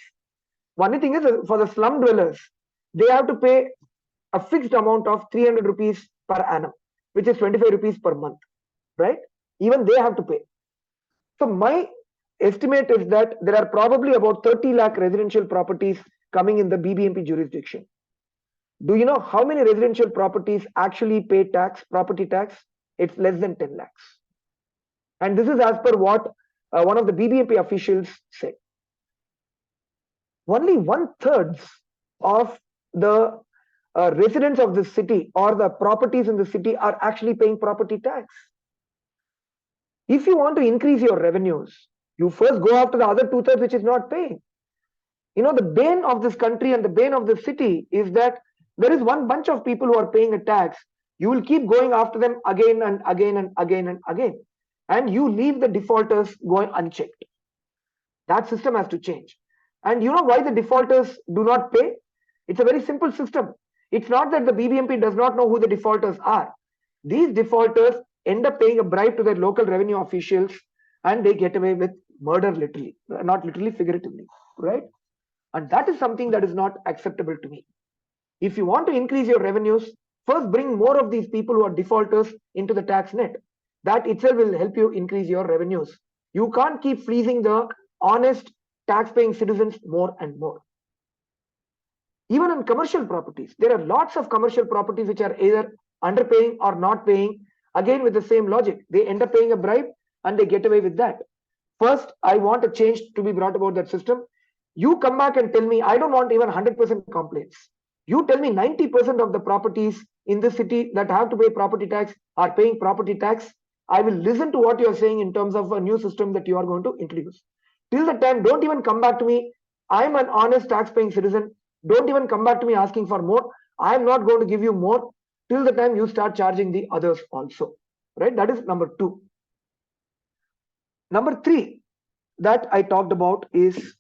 One thing is, for the slum dwellers, they have to pay a fixed amount of 300 rupees per annum, which is 25 rupees per month, right? Even they have to pay. So my estimate is that there are probably about 30 lakh residential properties coming in the BBMP jurisdiction. Do you know how many residential properties actually pay tax, property tax? It's less than 10 lakhs. And this is as per what one of the BBMP officials said. Only 1/3 of the residents of the city or the properties in the city are actually paying property tax. If you want to increase your revenues, you first go after the other 2/3 which is not paying. The bane of this country and the bane of the city is that there is one bunch of people who are paying a tax. You will keep going after them again and again and again and again, and you leave the defaulters going unchecked. That system has to change. And you know why the defaulters do not pay? It's a very simple system. It's not that the BBMP does not know who the defaulters are. These defaulters end up paying a bribe to their local revenue officials, and they get away with murder, literally, not literally, figuratively, right? And that is something that is not acceptable to me. If you want to increase your revenues, first bring more of these people who are defaulters into the tax net. That itself will help you increase your revenues. You can't keep fleecing the honest tax-paying citizens more and more. Even on commercial properties, there are lots of commercial properties which are either underpaying or not paying, again with the same logic. They end up paying a bribe and they get away with that. First, I want a change to be brought about that system. You come back and tell me, I don't want even 100% complaints. You tell me 90% of the properties in the city that have to pay property tax are paying property tax. I will listen to what you're saying in terms of a new system that you are going to introduce. Till the time, don't even come back to me. I'm an honest tax-paying citizen. Don't even come back to me asking for more. I'm not going to give you more till the time you start charging the others also. Right? That is number 2. Number 3 that I talked about is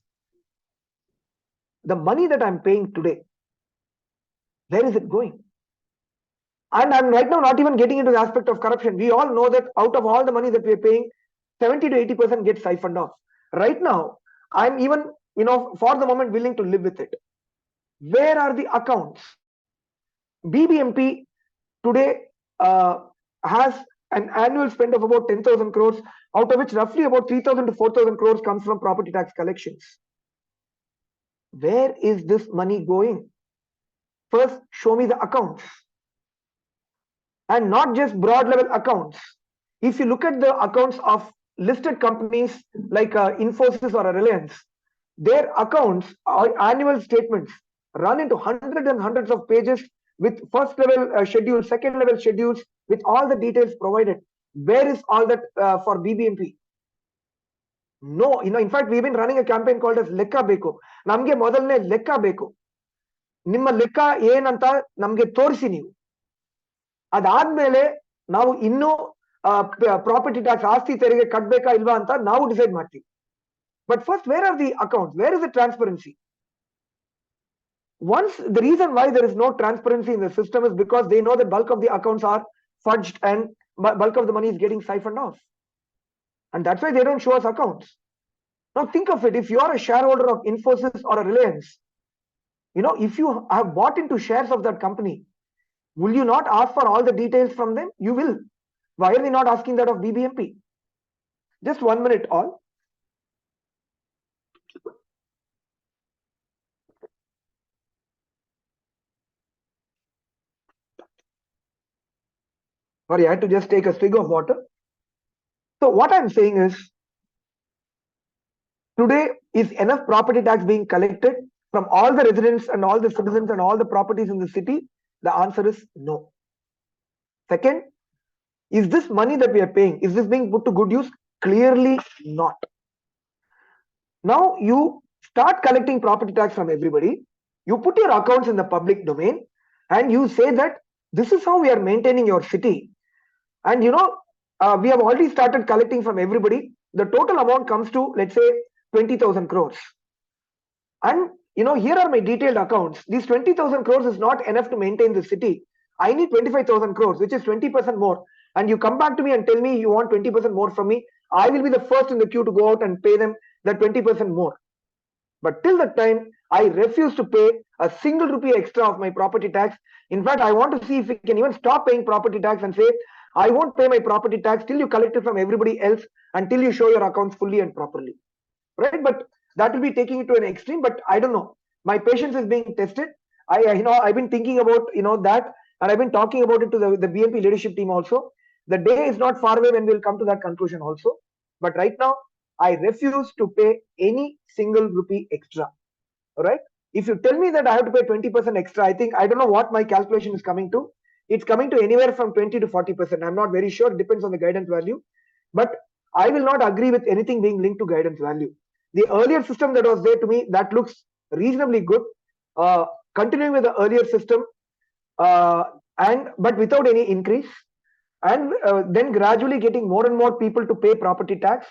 the money that I'm paying today. Where is it going? And I'm right now not even getting into the aspect of corruption. We all know that out of all the money that we're paying, 70 to 80% gets siphoned off. Right now, I'm even, for the moment willing to live with it. Where are the accounts? BBMP today has an annual spend of about 10,000 crores, out of which roughly about 3,000 to 4,000 crores comes from property tax collections. Where is this money going? First, show me the accounts. And not just broad level accounts. If you look at the accounts of listed companies like Infosys or Reliance, their accounts or annual statements run into hundreds and hundreds of pages with first level schedules, second level schedules, with all the details provided. Where is all that for BBMP? No, in fact, we've been running a campaign called as Lekka Beko. Namge modalne Lekka Beko. Nimma Lekka ಏನಂತ ನಮ್ಗೆ ತೋರಿಸಿ ನೀವು. ಅದಾದ್ಮೇಲೆ ನಾವು ಇನ್ನೂ property tax ಆಸ್ತಿ ತೆರಿಗೆ ಕಟ್ಟಬೇಕಾ ಇಲ್ವಾ ಅಂತ ನಾವು ಡಿಸೈಡ್ ಮಾಡ್ತೀವಿ. But first, where are the accounts? Where is the transparency? Once the reason why there is no transparency in the system is because they know that bulk of the accounts are fudged and bulk of the money is getting siphoned off. And that's why they don't show us accounts. Now think of it, if you are a shareholder of Infosys or a Reliance, if you have bought into shares of that company, will you not ask for all the details from them? You will. Why are they not asking that of BBMP? Just 1 minute all. Sorry, I had to just take a swig of water. So what I'm saying is, today is enough property tax being collected from all the residents and all the citizens and all the properties in the city? The answer is no. Second, is this money that we are paying, is this being put to good use? Clearly not. Now you start collecting property tax from everybody, you put your accounts in the public domain, and you say that this is how we are maintaining your city. And we have already started collecting from everybody. The total amount comes to, let's say, 20,000 crores. And here are my detailed accounts. These 20,000 crores is not enough to maintain the city. I need 25,000 crores, which is 20% more. And you come back to me and tell me you want 20% more from me. I will be the first in the queue to go out and pay them that 20% more. But till that time, I refuse to pay a single rupee extra of my property tax. In fact, I want to see if we can even stop paying property tax and say, I won't pay my property tax till you collect it from everybody else, until you show your accounts fully and properly. Right? But that will be taking it to an extreme. But I don't know. My patience is being tested. I've been thinking about that, and I've been talking about it to the BNP leadership team also. The day is not far away when we'll come to that conclusion also. But right now, I refuse to pay any single rupee extra. All right? If you tell me that I have to pay 20% extra, I don't know what my calculation is coming to. It's coming to anywhere from 20 to 40%. I'm not very sure. It depends on the guidance value. But I will not agree with anything being linked to guidance value. The earlier system that was there, to me, that looks reasonably good. Continuing with the earlier system, but without any increase, and then gradually getting more and more people to pay property tax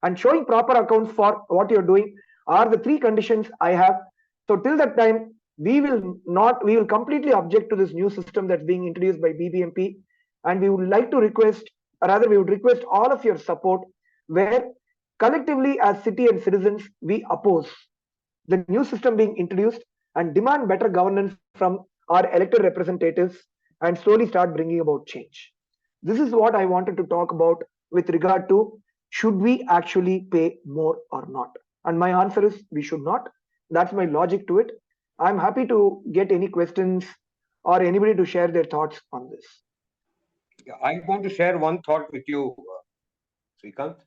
and showing proper accounts for what you're doing are the three conditions I have. So till that time, we will completely object to this new system that's being introduced by BBMP, and we would like to request, or rather we would request all of your support, where collectively as city and citizens, we oppose the new system being introduced and demand better governance from our elected representatives and slowly start bringing about change. This is what I wanted to talk about with regard to, should we actually pay more or not? And my answer is, we should not. That's my logic to it. I'm happy to get any questions or anybody to share their thoughts on this. I want to share one thought with you, Srikanth.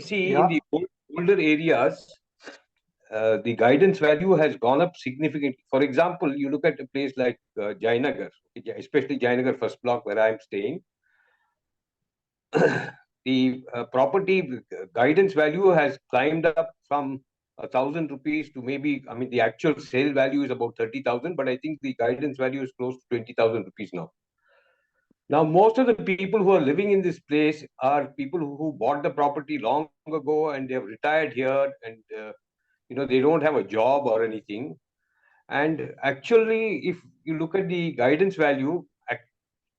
See, in the older areas, the guidance value has gone up significantly. For example, you look at a place like Jainagar, especially Jainagar first block where I'm staying. The property guidance value has climbed up from 1,000 rupees to maybe, the actual sale value is about 30,000, but I think the guidance value is close to 20,000 rupees now. Now, most of the people who are living in this place are people who bought the property long ago and they have retired here, and they don't have a job or anything. And actually, if you look at the guidance value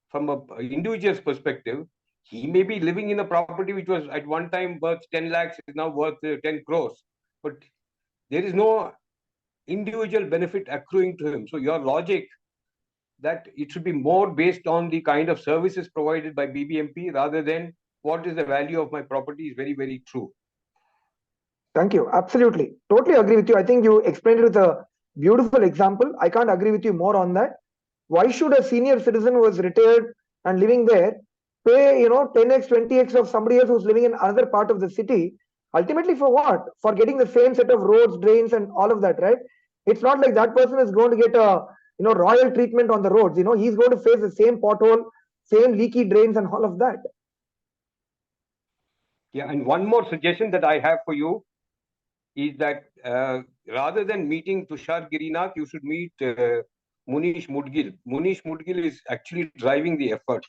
from an individual's perspective, he may be living in a property which was at one time worth 10 lakhs, is now worth 10 crores. But there is no individual benefit accruing to him. So your logic that it should be more based on the kind of services provided by BBMP rather than what is the value of my property is very, very true. Thank you. Absolutely. Totally agree with you. I think you explained it with a beautiful example. I can't agree with you more on that. Why should a senior citizen who is retired and living there pay, 10x, 20x of somebody else who's living in another part of the city? Ultimately, for what? For getting the same set of roads, drains, and all of that, right? It's not like that person is going to get a, royal treatment on the roads. He's going to face the same pothole, same leaky drains, and all of that. Yeah, and one more suggestion that I have for you is that rather than meeting Tushar Girinath, you should meet Munish Mudgil. Munish Mudgil is actually driving the effort.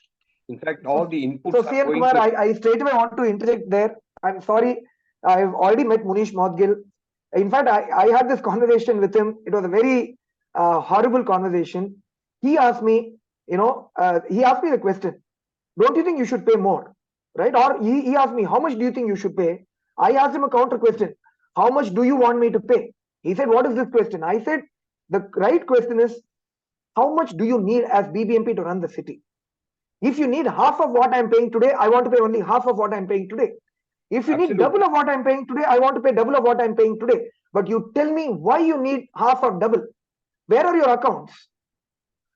In fact, all the inputs So, are CN going Kumar, to... I straight away want to interject there. I'm sorry, I've already met Munish Mudgil. In fact, I had this conversation with him. It was a very horrible conversation. He asked me, he asked me the question, don't you think you should pay more? Right? Or he asked me, how much do you think you should pay? I asked him a counter question. How much do you want me to pay? He said, what is this question? I said, the right question is, how much do you need as BBMP to run the city? If you need half of what I'm paying today, I want to pay only half of what I'm paying today. If you need double of what I'm paying today, I want to pay double of what I'm paying today. But you tell me why you need half or double. Where are your accounts?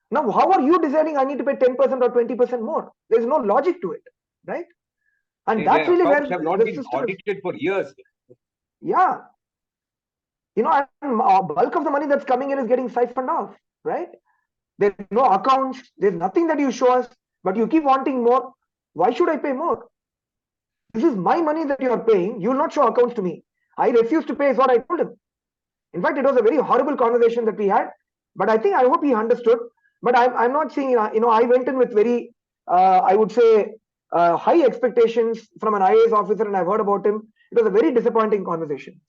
Now, how are you deciding I need to pay 10% or 20% more? There's no logic to it, right? And that's really where have not been audited for years. Yeah. Bulk of the money that's coming in is getting siphoned off, right? There's no accounts, there's nothing that you show us, but you keep wanting more. Why should I pay more? This is my money that you are paying. You will not show accounts to me. I refuse to pay is what I told him. In fact, it was a very horrible conversation that we had, but I hope he understood. But I'm not saying, I went in with very, I would say, high expectations from an IAS officer, and I've heard about him. It was a very disappointing conversation,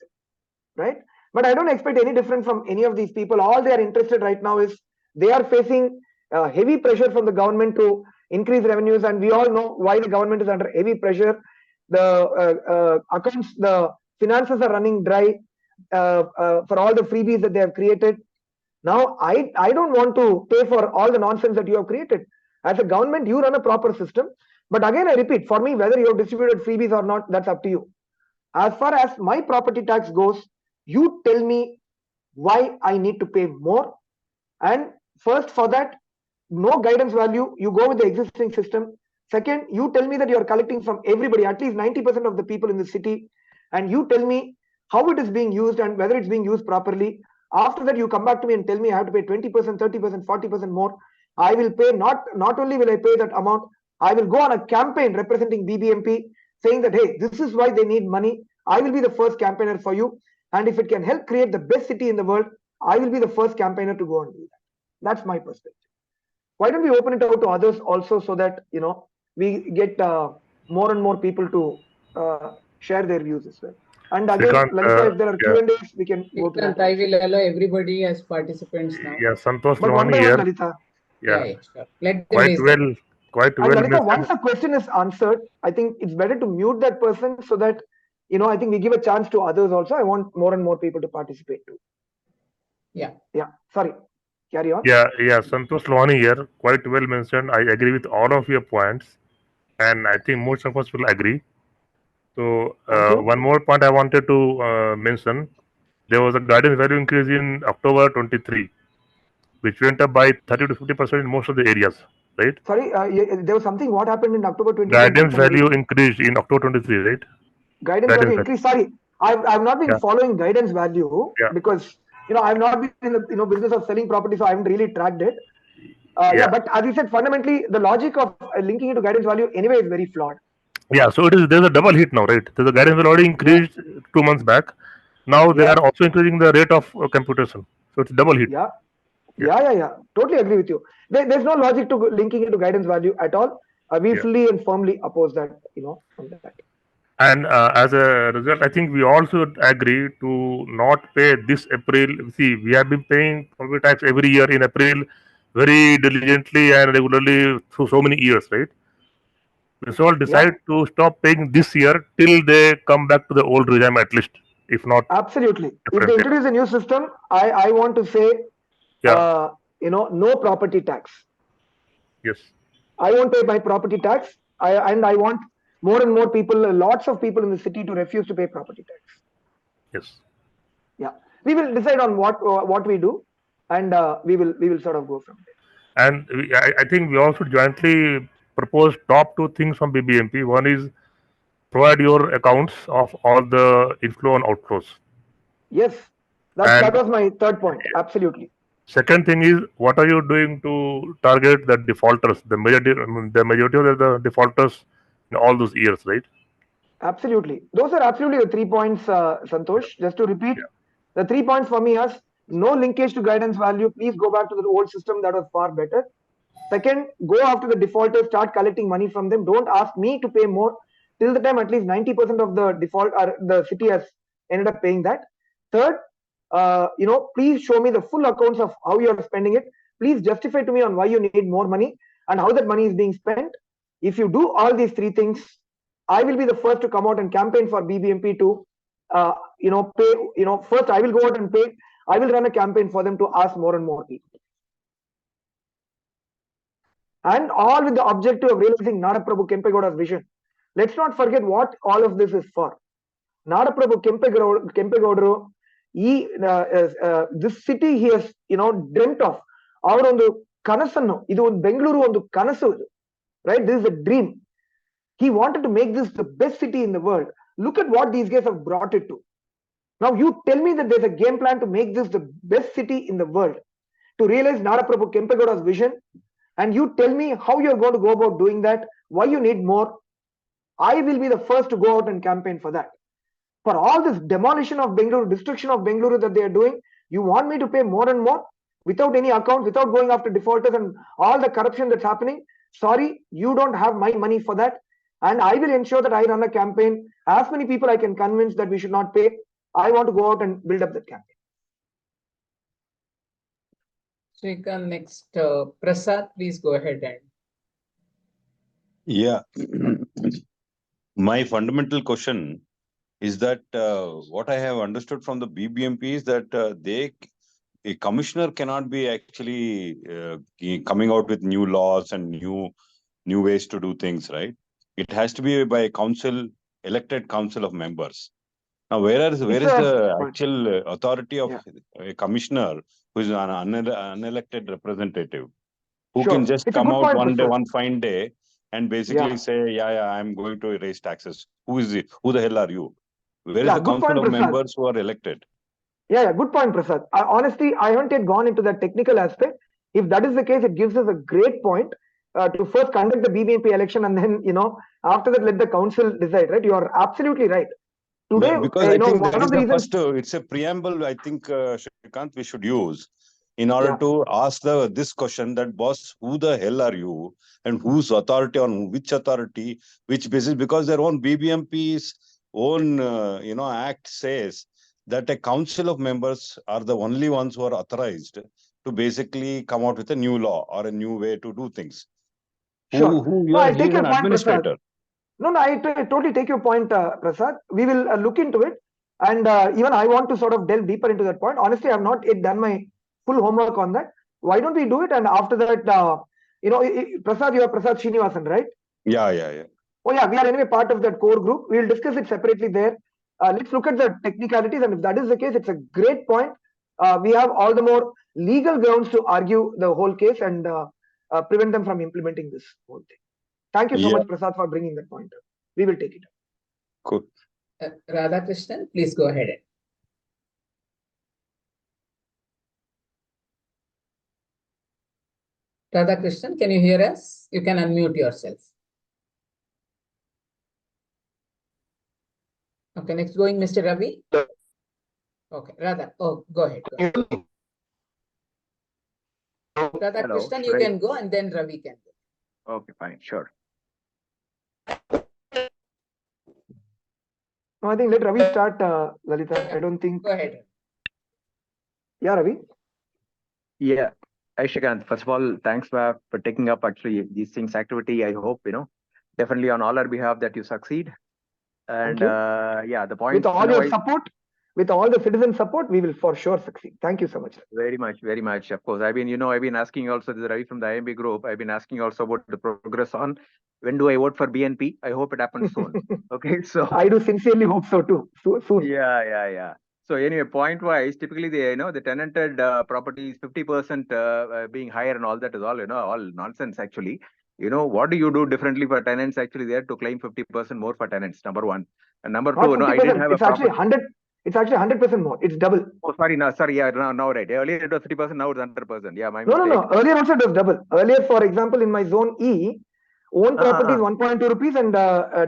right? But I don't expect any different from any of these people. All they are interested right now is they are facing heavy pressure from the government to increase revenues, and we all know why the government is under heavy pressure. The accounts, the finances are running dry for all the freebies that they have created. Now, I don't want to pay for all the nonsense that you have created. As a government, you run a proper system. But again, I repeat, for me, whether you have distributed freebies or not, that's up to you. As far as my property tax goes, you tell me why I need to pay more. And first, for that, no guidance value, you go with the existing system. Second, you tell me that you are collecting from everybody, at least 90% of the people in the city, and you tell me how it is being used and whether it's being used properly. After that, you come back to me and tell me I have to pay 20%, 30%, 40% more. I will pay, not only will I pay that amount, I will go on a campaign representing BBMP saying that, hey, this is why they need money. I will be the first campaigner for you. And if it can help create the best city in the world, I will be the first campaigner to go and do that. That's my perspective. Why don't we open it out to others also, so that, we get more and more people to share their views as well. And again, Lalita, if there are Q&As, we can go to that. I will allow everybody as participants now. Yeah, Santosh But one by one, Lalita. Yeah, sure. Let them quite well. And Lalita, once the question is answered, I think it's better to mute that person so that, I think we give a chance to others also. I want more and more people to participate too. Yeah. Sorry. Carry on. Yeah. Santosh Lohani here. Quite well mentioned. I agree with all of your points, and I think most of us will agree. So one more point I wanted to mention: there was a guidance value increase in October 23, which went up by 30 to 50% in most of the areas. Right? Sorry, there was something. What happened in October 23? Guidance value increased in October 23, right? Guidance value increased. Sorry, I've not been following guidance value because I've not been in the business of selling property, so I haven't really tracked it. But as you said, fundamentally the logic of linking it to guidance value anyway is very flawed. Yeah, so there's a double hit now, right? There's a guidance value already increased 2 months back. Now they are also increasing the rate of computation, so it's double hit. Yeah. Totally agree with you. There's no logic to linking it to guidance value at all. We fully and firmly oppose that. On that. And as a result, I think we also agree to not pay this April. See, we have been paying property tax every year in April very diligently and regularly through so many years, right? We all decide to stop paying this year till they come back to the old regime at least. if not Absolutely. If they different? introduce a new system, I want to say, Yeah. No property tax. Yes. I won't pay my property tax. And I want more and more people, lots of people in the city to refuse to pay property tax. Yes. Yeah, we will decide on what we do, and we will sort of go from there. And I think we also jointly propose top two things from BBMP. One is provide your accounts of all the inflow and outflows. Yes, that was my third point. Absolutely. Second thing is, what are you doing to target the defaulters, the majority of the defaulters in all those years, right? Absolutely. Those are absolutely the 3 points, Santosh. Just to repeat, the 3 points for me are no linkage to guidance value. Please go back to the old system that was far better. Second, go after the defaulters, start collecting money from them. Don't ask me to pay more. Till the time at least 90% of the default or the city has ended up paying that. Third, please show me the full accounts of how you are spending it. Please justify to me on why you need more money and how that money is being spent. If you do all these 3 things, I will be the first to come out and campaign for BBMP to, pay. First I will go out and pay. I will run a campaign for them to ask more and more people. And all with the objective of realizing Nadaprabhu Kempegowda's vision. Let's not forget what all of this is for. Nadaprabhu Kempegowdaru, this city he has, dreamt of. Avadondu kanasannu, idu on Bengaluru on kanasu, right? This is a dream. He wanted to make this the best city in the world. Look at what these guys have brought it to. Now you tell me that there's a game plan to make this the best city in the world, to realize Nadaprabhu Kempegowda's vision, and you tell me how you're going to go about doing that, why you need more. I will be the first to go out and campaign for that. For all this demolition of Bengaluru, destruction of Bengaluru that they are doing, you want me to pay more and more without any account, without going after defaulters and all the corruption that's happening? Sorry, you don't have my money for that. And I will ensure that I run a campaign. As many people I can convince that we should not pay, I want to go out and build up that campaign. Srikanth, next, Prasad, please go ahead. And yeah, my fundamental question is that what I have understood from the BBMP is that a commissioner cannot be actually coming out with new laws and new ways to do things, right? It has to be by a elected council of members. Now, where is the actual authority of a commissioner who is an unelected representative, who can just come out one fine day and basically say, I'm going to raise taxes? Who is it? Who the hell are you? Where is the council of members who are elected? Yeah, good point, Prasad. Honestly, I haven't yet gone into that technical aspect. If that is the case, it gives us a great point to first conduct the BBMP election, and then, after that, let the council decide, right? You are absolutely right. Today, because I think that is the first, it's a preamble, I think, Srikanth, we should use in order to ask this question that, boss, who the hell are you, and whose authority, on which authority, which basis? Because their own BBMP's own, act says that a council of members are the only ones who are authorized to basically come out with a new law or a new way to do things. Sure. He is an administrator. No, I totally take your point, Prasad. We will look into it. And even I want to sort of delve deeper into that point. Honestly, I have not yet done my full homework on that. Why don't we do it? And after that, Prasad, you are Prasad Srinivasan, right? Yeah. Oh, yeah, we are anyway part of that core group. We will discuss it separately there. Let's look at the technicalities. And if that is the case, it's a great point. We have all the more legal grounds to argue the whole case and prevent them from implementing this whole thing. Thank you so much, Prasad, for bringing that point up. We will take it up. Cool. Radhakrishnan, please go ahead. Radhakrishnan, can you hear us? You can unmute yourself. Okay, next going Mr. Ravi. Okay, Radha. Oh, go ahead. Radhakrishnan, you can go, and then Ravi can go. Okay, fine, sure. No, I think let Ravi start, Lalita. I don't think. Go ahead. Yeah, Ravi. Yeah. Hi, Srikanth. First of all, thanks for taking up actually these things activity. I hope, definitely on all our behalf that you succeed. And the point. With all your support. with all the citizen support, we will for sure succeed. Thank you so much. Very much, very much. Of course, I've been asking also, this is Ravi from the IMB group. I've been asking also about the progress on when do I vote for BNP. I hope it happens soon. Okay, so I do sincerely hope so too. Soon. Yeah. So anyway, point wise, typically the tenanted properties 50% being higher and all that is all all nonsense actually. What do you do differently for tenants actually there to claim 50% more for tenants? Number one, and number Not two, 50%, I did have it's actually 100. It's actually 100% more. It's double. Oh, sorry, yeah, now right. Earlier it was 30%, now it's 100%. Yeah, my mistake. No. Earlier also it was double. Earlier, for example, in my zone E, own property is 1.2 rupees and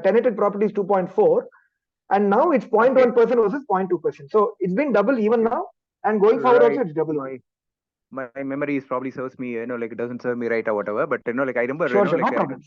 tenanted property is 2.4. And now it's 0.1% versus 0.2%. So it's been double even now. And going forward also it's double. My memory probably serves me, it doesn't serve me right or whatever. But, I remember, Sure, no problem.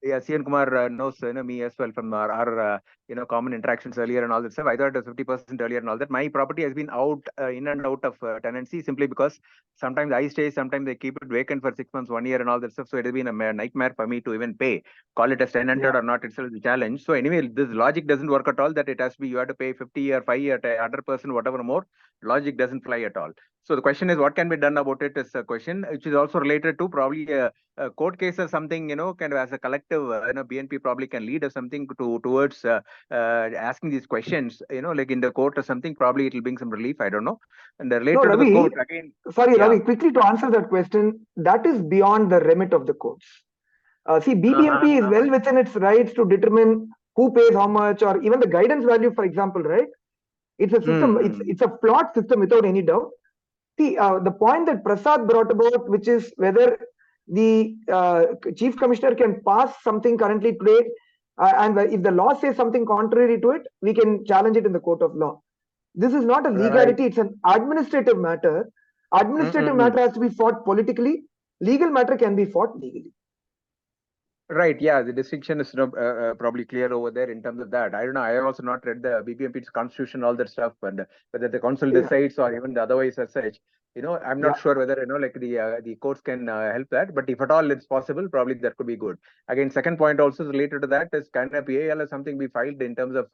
Yeah, CN Kumar knows me as well from our common interactions earlier and all that stuff. I thought it was 50% earlier and all that. My property has been out in and out of tenancy simply because sometimes I stay, sometimes they keep it vacant for 6 months, 1 year and all that stuff. So it has been a nightmare for me to even pay. Call it as tenanted or not itself is a challenge. So anyway, this logic doesn't work at all that it has to be, you have to pay 50 or 5 or 100%, whatever more. Logic doesn't fly at all. So the question is, what can be done about it is a question which is also related to probably a court case or something, kind of as a collective, BNP probably can lead or something towards asking these questions, like in the court or something, probably it will bring some relief. I don't know. And related to the court again. Sorry, Ravi, quickly to answer that question, that is beyond the remit of the courts. See, BBMP is well within its rights to determine who pays how much, or even the guidance value, for example, right? It's a system, it's a flawed system without any doubt. See, the point that Prasad brought about, which is whether the chief commissioner can pass something currently today, and if the law says something contrary to it, we can challenge it in the court of law. This is not a legality, it's an administrative matter. Administrative matter has to be fought politically. Legal matter can be fought legally. Right, yeah, the distinction is probably clear over there in terms of that. I don't know, I have also not read the BBMP's constitution, all that stuff, and whether the council decides or even the otherwise as such. I'm not sure whether the courts can help that, but if at all it's possible, probably that could be good. Again, second point also related to that is, can a PAL or something be filed in terms of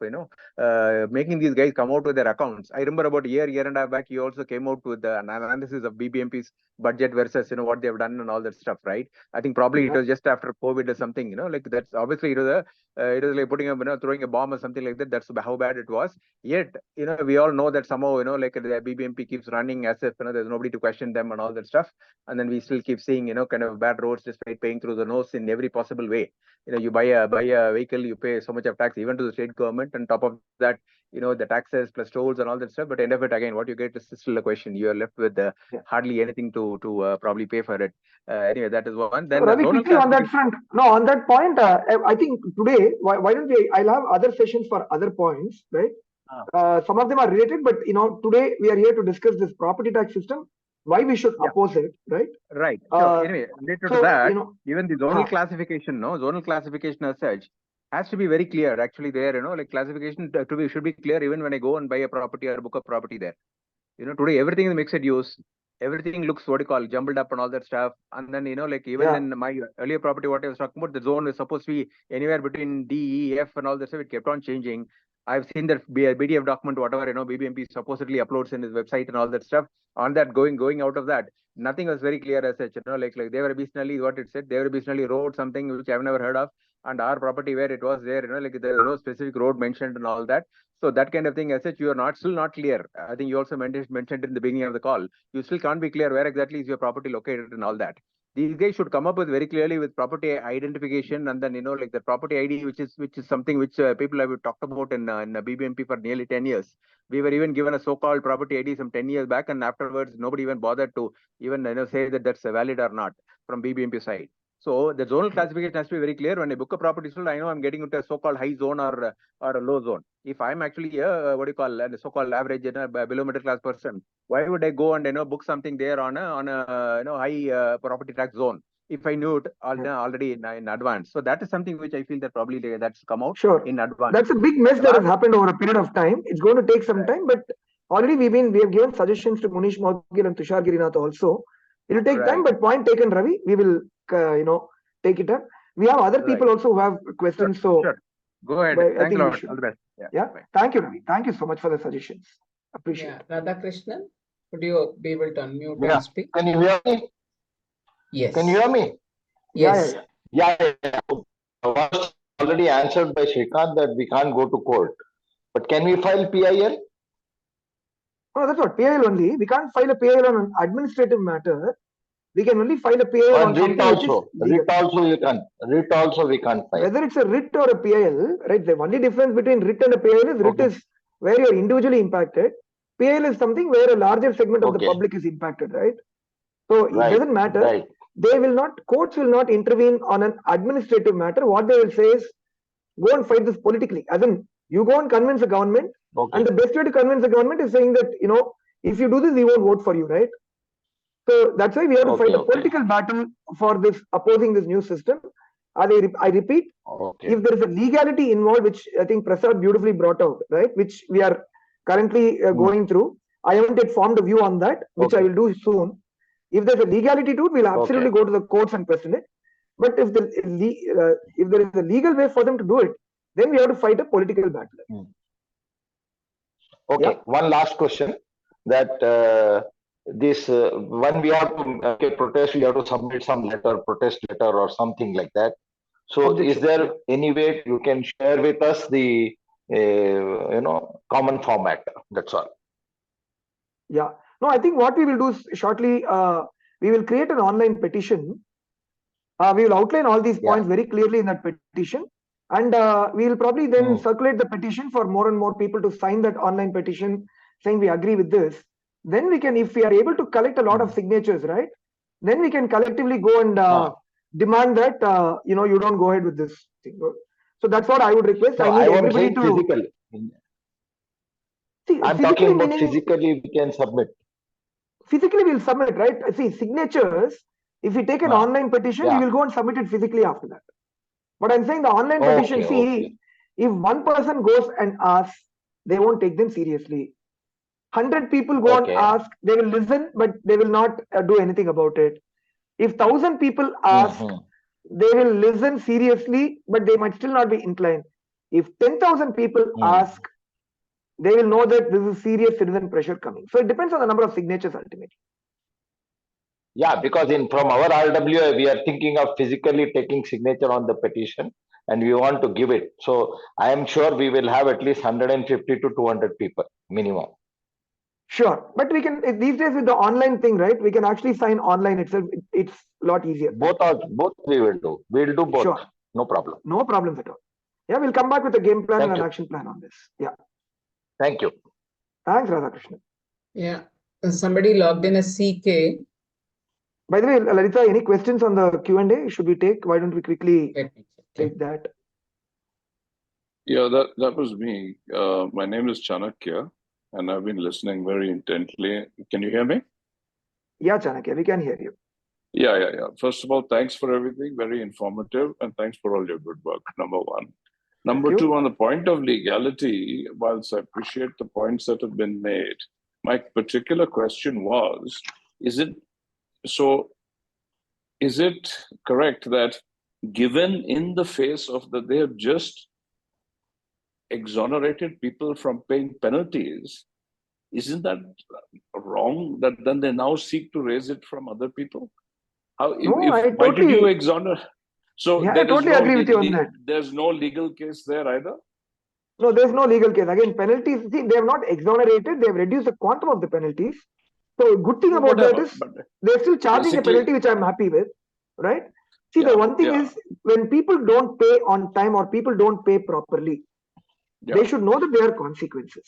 making these guys come out with their accounts? I remember about a year and a half back, you also came out with an analysis of BBMP's budget versus what they've done and all that stuff, right? I think probably it was just after COVID or something, that's obviously it was like putting a throwing a bomb or something like that. That's how bad it was. Yet we all know that somehow the BBMP keeps running as if there's nobody to question them and all that stuff, and then we still keep seeing kind of bad roads just paying through the nose in every possible way. You buy a vehicle, you pay so much of tax even to the state government, and top of that the taxes plus tolls and all that stuff, but end of it again what you get is still a question. You are left with hardly anything to probably pay for it. Anyway, that is one. Then Ravi, quickly on that front, on that point, I think today why don't we, I'll have other sessions for other points, right? Some of them are related, but today we are here to discuss this property tax system, why we should oppose it, right? Right. So anyway, related to that, even the zonal classification, zonal classification as such has to be very clear. Actually, there, classification should be clear even when I go and buy a property or book a property there. Today everything is mixed use. Everything looks jumbled up and all that stuff. And then, even in my earlier property, what I was talking about, the zone is supposed to be anywhere between D, E, F and all that stuff. It kept on changing. I've seen that BDF document, whatever, BBMP supposedly uploads in his website and all that stuff. On that, going out of that, nothing was very clear as such. Like they were additionally what it said, they were additionally wrote something which I've never heard of. And our property where it was there, there was no specific road mentioned and all that. So that kind of thing as such, you are still not clear. I think you also mentioned in the beginning of the call, you still can't be clear where exactly is your property located and all that. These guys should come up with very clearly with property identification, and then the property ID, which is something which people have talked about in BBMP for nearly 10 years. We were even given a so-called property ID some 10 years back, and afterwards nobody even bothered to even say that that's valid or not from BBMP side. So the zonal classification has to be very clear. When I book a property, so I know I'm getting into a so-called high zone or a low zone. If I'm actually a so-called average below middle class person, why would I go and book something there on a high property tax zone if I knew it already in advance? So that is something which I feel that probably that's come out in advance. That's a big mess that has happened over a period of time. It's going to take some time, but already we have given suggestions to Munish Mogil and Tushar Girinath also. It will take time, but point taken, Ravi. We will take it up. We have other people also who have questions. Sure. Go ahead. Thank you. All the best. Thank you, Ravi. Thank you so much for the suggestions. Appreciate. Yeah, Radhakrishnan, would you be able to unmute Yeah. and speak? Can you hear me? Yes. Can you hear me? Yes. Yeah. Was already answered by Srikanth that we can't go to court. But can we file PIL? No, that's what PIL only. We can't file a PIL on an administrative matter. We can only file a PIL on And writ something which is also. legal. Writ also you can. Writ also we can't file. Whether it's a writ or a PIL, right? The only difference between writ and a PIL is writ is where you're individually impacted. PIL is something where a larger segment of the public is impacted, right? So it doesn't matter. Right. They will not, courts will not intervene on an administrative matter. What they will say is, go and fight this politically. As in, you go and convince the government, and the best way to convince the government is saying that, you know, if you do this, we won't vote for you, right? So that's why we have to fight a political battle for this, opposing this new system. I repeat, if there is a legality involved, which I think Prasad beautifully brought out, right, which we are currently going through. I haven't yet formed a view on that, which I will do soon. If there's a legality to it, we'll absolutely go to the courts and question it. But if there is a legal way for them to do it, then we have to fight a political battle. One last question. That when we have to protest, we have to submit some letter, protest letter or something like that. So is there any way you can share with us the common format? That's all. Yeah. No, I think what we will do is shortly, we will create an online petition. We will outline all these points very clearly in that petition. And we will probably then circulate the petition for more and more people to sign that online petition saying we agree with this. Then we can, if we are able to collect a lot of signatures, right? Then we can collectively go and demand that, you know, you don't go ahead with this thing. So that's what I would request. No, I need everybody to... Physically. See, I'm talking about physically we can submit. Physically we'll submit, right? See, signatures, if we take an online petition, we will go and submit it physically after that. But I'm saying the online petition, if one person goes and asks, they won't take them seriously. 100 people go and ask, they will listen, but they will not do anything about it. If 1,000 people ask, they will listen seriously, but they might still not be inclined. If 10,000 people ask, they will know that this is serious citizen pressure coming. So it depends on the number of signatures ultimately. Yeah, because from our RWA, we are thinking of physically taking signature on the petition and we want to give it. So I am sure we will have at least 150 to 200 people minimum. Sure. But we can, these days with the online thing, right? We can actually sign online itself. It's a lot easier. Both we will do. We'll do both. Sure. No problem. No problems at all. Yeah, we'll come back with a game plan and an action plan on this. Yeah. Thank you. Thanks, Radhakrishnan. Yeah. Somebody logged in as CK. By the way, Lalita, any questions on the Q&A? Should we take? Why don't we quickly take that? Yeah, that was me. My name is Chanakya, and I've been listening very intently. Can you hear me? Yeah, Chanakya, we can hear you. Yeah. First of all, thanks for everything. Very informative, and thanks for all your good work, number one. Number two, on the point of legality, whilst I appreciate the points that have been made, my particular question was, is it correct that given in the face of that they have just exonerated people from paying penalties, isn't that wrong that then they now seek to raise it from other people? Why did you exonerate? So yeah, I totally agree with you on that. There's no legal case there either? No, there's no legal case. Again, penalties, see, they have not exonerated, they have reduced the quantum of the penalties. So good thing about that is they're still charging a penalty, which I'm happy with, right? See, the one thing is when people don't pay on time or people don't pay properly, they should know that there are consequences.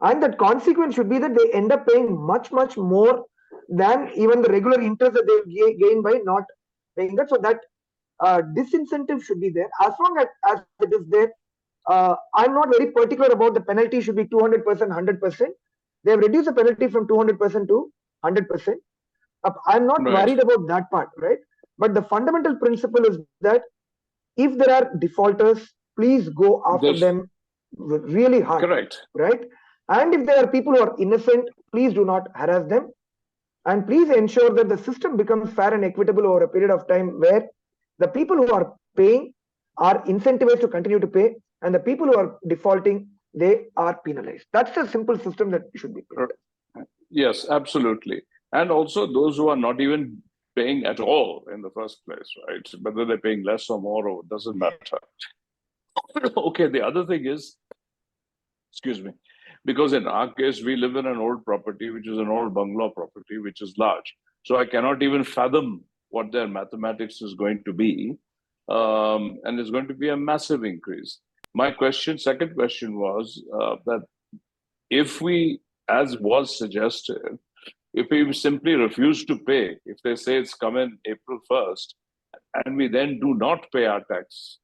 And that consequence should be that they end up paying much, much more than even the regular interest that they gain by not paying that. So that disincentive should be there. As long as it is there, I'm not very particular about the penalty should be 200%, 100%. They have reduced the penalty from 200% to 100%. I'm not worried about that part, right? But the fundamental principle is that if there are defaulters, please go after them really hard. Correct. Right? And if there are people who are innocent, please do not harass them. And please ensure that the system becomes fair and equitable over a period of time where the people who are paying are incentivized to continue to pay and the people who are defaulting they are penalized. That's the simple system that should be built. Yes, absolutely. And also those who are not even paying at all in the first place, right? Whether they're paying less or more, or it doesn't matter. Okay, the other thing is, excuse me, because in our case, we live in an old property, which is an old bungalow property, which is large. So I cannot even fathom what their mathematics is going to be. And there's going to be a massive increase. My question, second question was that if we, as was suggested, if we simply refuse to pay, if they say it's come in April 1st, and we then do not pay our tax,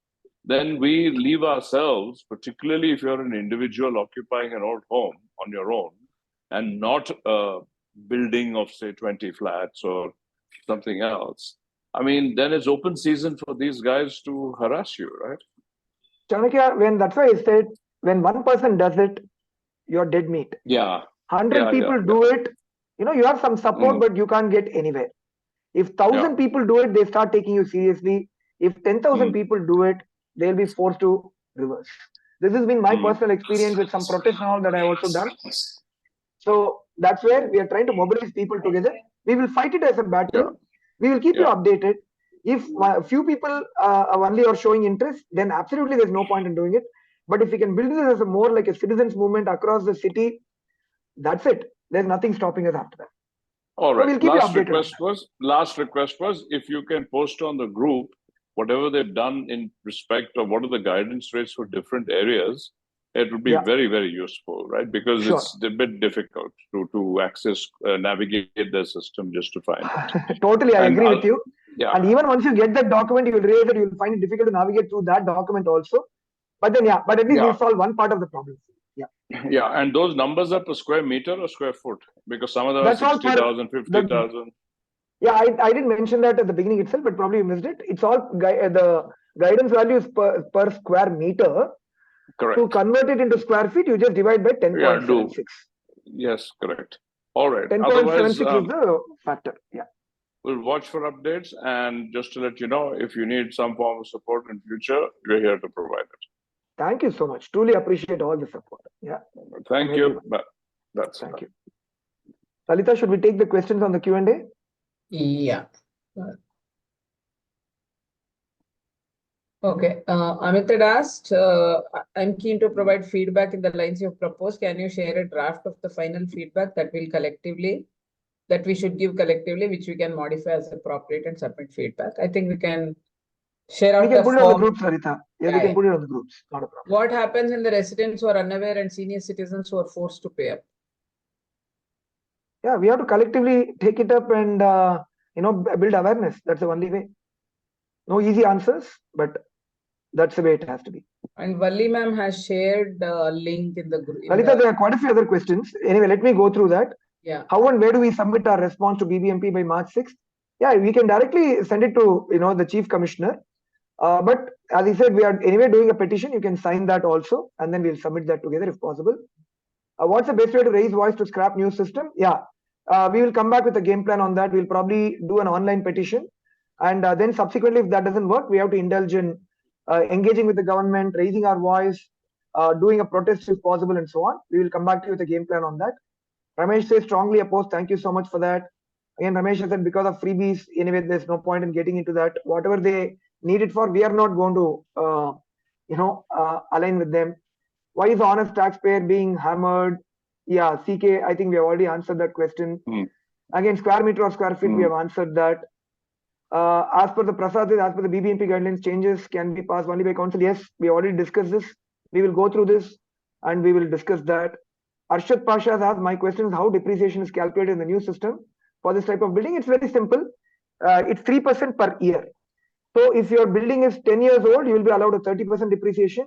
then we leave ourselves, particularly if you're an individual occupying an old home on your own, and not a building of, say, 20 flats or something else. I mean, then it's open season for these guys to harass you, right? Chanakya, that's why I said, when one person does it, you're dead meat. Yeah. 100 people do it, you have some support, but you can't get anywhere. If 1,000 people do it, they start taking you seriously. If 10,000 people do it, they'll be forced to reverse. This has been my personal experience with some protests and all that I've also done. So that's where we are trying to mobilize people together. We will fight it as a battle. We will keep you updated. If a few people only are showing interest, then absolutely there's no point in doing it. But if we can build this as a more like a citizens movement across the city, that's it. There's nothing stopping us after that. All right. So we'll keep last you updated. request was if you can post on the group whatever they've done in respect of what are the guidance rates for different areas. It would be very, very useful, right? Because it's a bit difficult to access, navigate the system just to find it. Totally, I agree with you. Yeah. And even once you get that document, you will realize that you will find it difficult to navigate through that document also. But then, but at least we'll solve one part of the problem. Yeah, and those numbers are per square meter or square foot? Because some of them are 60,000, 50,000. Yeah, I didn't mention that at the beginning itself, but probably you missed it. It's all the guidance value is per square meter. Correct. To convert it into square feet, you just divide by 10.76. Yes, correct. All right. 10.76 is the factor. Yeah. We'll watch for updates, and just to let you know, if you need some form of support in future, we're here to provide it. Thank you so much. Truly appreciate all the support. Yeah. Thank you. Thank you. Lalita, should we take the questions on the Q&A? Yeah. Okay. Amit had asked, I'm keen to provide feedback in the lines you've proposed. Can you share a draft of the final feedback that we should give collectively, which we can modify as appropriate and submit feedback? I think we can share out the form. We can put it on the groups, Sarita. Yeah, we can put it on the groups. Not a problem. What happens in the residents who are unaware and senior citizens who are forced to pay up? Yeah, we have to collectively take it up and build awareness. That's the only way. No easy answers, but that's the way it has to be. And Valli ma'am has shared a link in the group. Lalita, there are quite a few other questions. Anyway, let me go through that. Yeah. How and where do we submit our response to BBMP by March 6th? Yeah, we can directly send it to the Chief Commissioner. But as he said, we are anyway doing a petition. You can sign that also, and then we'll submit that together if possible. What's the best way to raise voice to scrap new system? Yeah, we will come back with a game plan on that. We'll probably do an online petition, and then subsequently, if that doesn't work, we have to indulge in engaging with the government, raising our voice, doing a protest if possible, and so on. We will come back to you with a game plan on that. Ramesh says strongly opposed. Thank you so much for that. Again, Ramesh has said because of freebies, anyway, there's no point in getting into that. Whatever they need it for, we are not going to, align with them. Why is the honest taxpayer being hammered? Yeah, CK, I think we have already answered that question. Again, square meter or square feet, we have answered that. As per the Prasad, as per the BBMP guidelines, changes can be passed only by council. Yes, we already discussed this. We will go through this and we will discuss that. Arshad Pasha has asked, my question is how depreciation is calculated in the new system for this type of building. It's very simple. It's 3% per year. So if your building is 10 years old, you will be allowed a 30% depreciation.